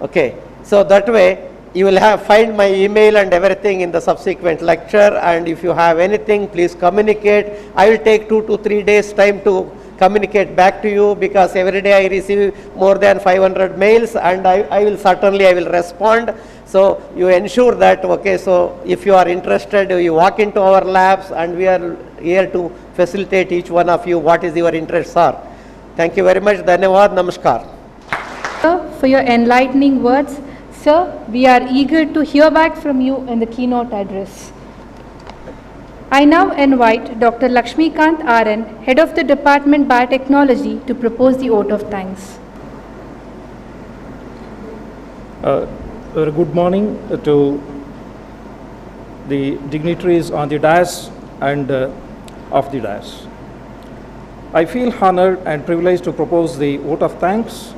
Okay. So that way you will find my email and everything in the subsequent lecture. And if you have anything, please communicate. I will take 2 to 3 days time to communicate back to you, because every day I receive more than 500 mails, and I will respond. So you ensure that, so if you are interested, you walk into our labs, and we are here to facilitate each one of you what is your interests are. Thank you very much. Dhanyavad. Namaskar. Sir, for your enlightening words. Sir, we are eager to hear back from you in the keynote address. I now invite Dr. Lakshmikant RN, Head of the Department Biotechnology, to propose the vote of thanks. Good morning to the dignitaries on the dais and off the dais. I feel honored and privileged to propose the vote of thanks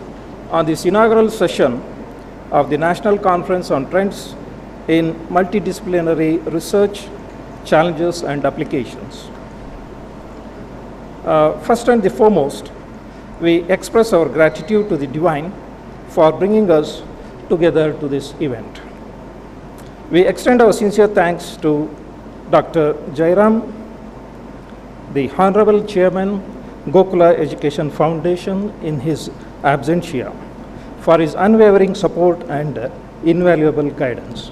on this inaugural session of the National Conference on Trends in Multidisciplinary Research challenges, and applications. First and the foremost, we express our gratitude to the Divine for bringing us together to this event. We extend our sincere thanks to Dr. Jairam, the Honorable Chairman, Gokula Education Foundation, in his absentia, for his unwavering support and invaluable guidance.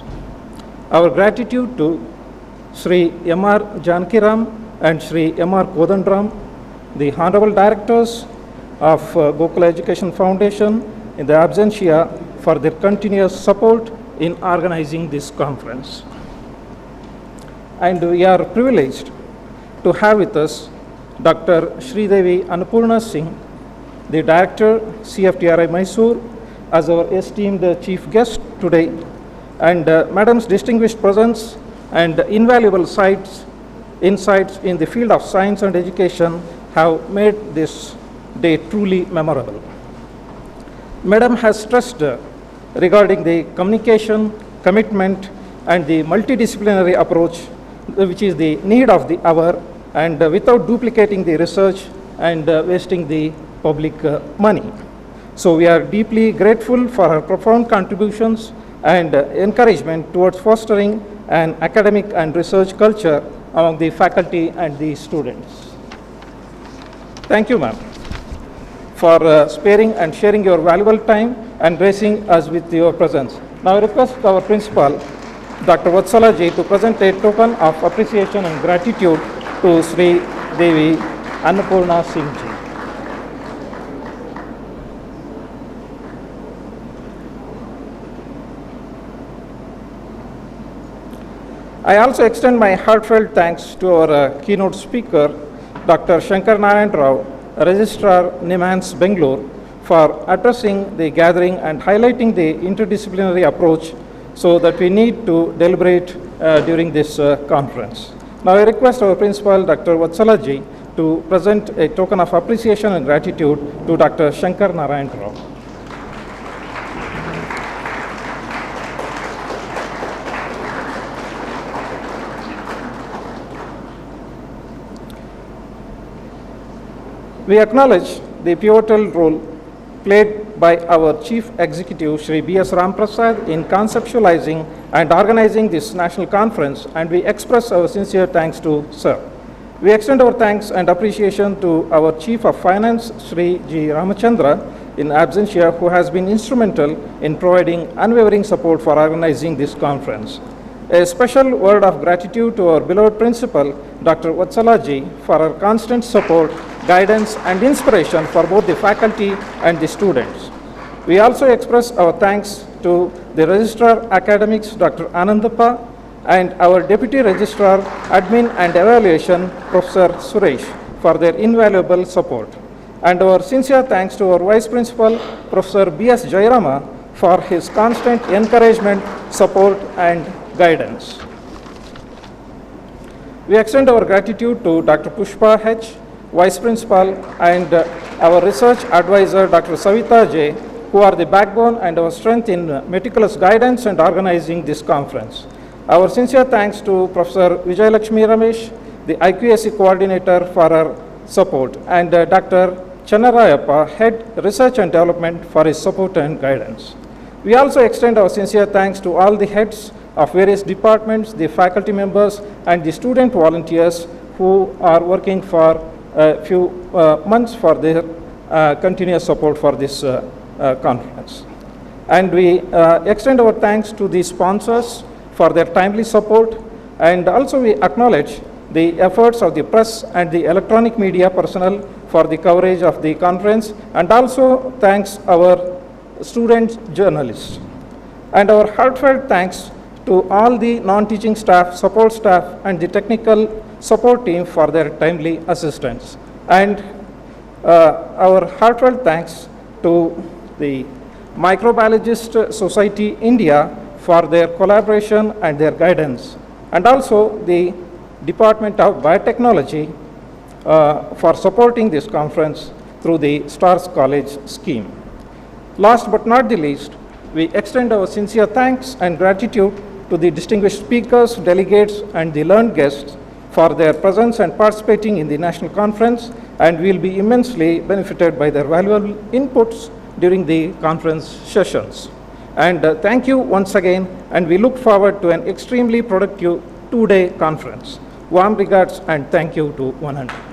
Our gratitude to Sri M.R. Jankiram and Sri M.R. Kodandram, the Honorable Directors of Gokula Education Foundation, in the absentia, for their continuous support in organizing this conference. And we are privileged to have with us Dr. Sridevi Annapurna Singh, the Director, CFTRI Mysore, as our esteemed chief guest today, and Madam's distinguished presence and invaluable insights in the field of science and education have made this day truly memorable. Madam has stressed regarding the communication, commitment, and the multidisciplinary approach, which is the need of the hour, and without duplicating the research and wasting the public money. So we are deeply grateful for her profound contributions and encouragement towards fostering an academic and research culture among the faculty and the students. Thank you, ma'am, for sparing and sharing your valuable time and gracing us with your presence. Now I request our principal, Dr. Vatsala Ji, to present a token of appreciation and gratitude to Sri Devi Annapurna Singh Ji. I also extend my heartfelt thanks to our keynote speaker, Dr. Shankar Narayan Rao, Registrar, NIMHANS, Bangalore, for addressing the gathering and highlighting the interdisciplinary approach so that we need to deliberate during this conference. Now I request our principal, Dr. Vatsala Ji, to present a token of appreciation and gratitude to Dr. Shankar Narayan Rao. We acknowledge the pivotal role played by our Chief Executive, Shri B.S. Ramprasad, in conceptualizing and organizing this national conference, and we express our sincere thanks to Sir. We extend our thanks and appreciation to our Chief of Finance, Shri G. Ramachandra, in absentia, who has been instrumental in providing unwavering support for organizing this conference. A special word of gratitude to our beloved principal, Dr. Vatsala Ji, for her constant support, guidance, and inspiration for both the faculty and the students. We also express our thanks to the Registrar Academics, Dr. Anandappa, and our Deputy Registrar, Admin and Evaluation, Professor Suresh, for their invaluable support. And our sincere thanks to our Vice Principal, Professor B.S. Jairama, for his constant encouragement, support, and guidance. We extend our gratitude to Dr. Pushpa H., Vice Principal, and our Research Advisor, Dr. Savita J., who are the backbone and our strength in meticulous guidance and organizing this conference. Our sincere thanks to Professor Vijay Lakshmi Ramesh, the IQAC Coordinator, for her support, and Dr. Channarayappa, Head Research and Development, for his support and guidance. We also extend our sincere thanks to all the heads of various departments, the faculty members, and the student volunteers who are working for a few months for their continuous support for this conference. And we extend our thanks to the sponsors for their timely support, and also we acknowledge the efforts of the press and the electronic media personnel for the coverage of the conference, and also thanks our student journalists. And our heartfelt thanks to all the non-teaching staff, support staff, and the technical support team for their timely assistance. And our heartfelt thanks to the Microbiologist Society India for their collaboration and their guidance, and also the Department of Biotechnology for supporting this conference through the STARS College scheme. Last but not the least, we extend our sincere thanks and gratitude to the distinguished speakers, delegates, and the learned guests for their presence and participating in the national conference, and we will be immensely benefited by their valuable inputs during the conference sessions. And thank you once again, and we look forward to an extremely productive two-day conference. Warm regards and thank you to 100.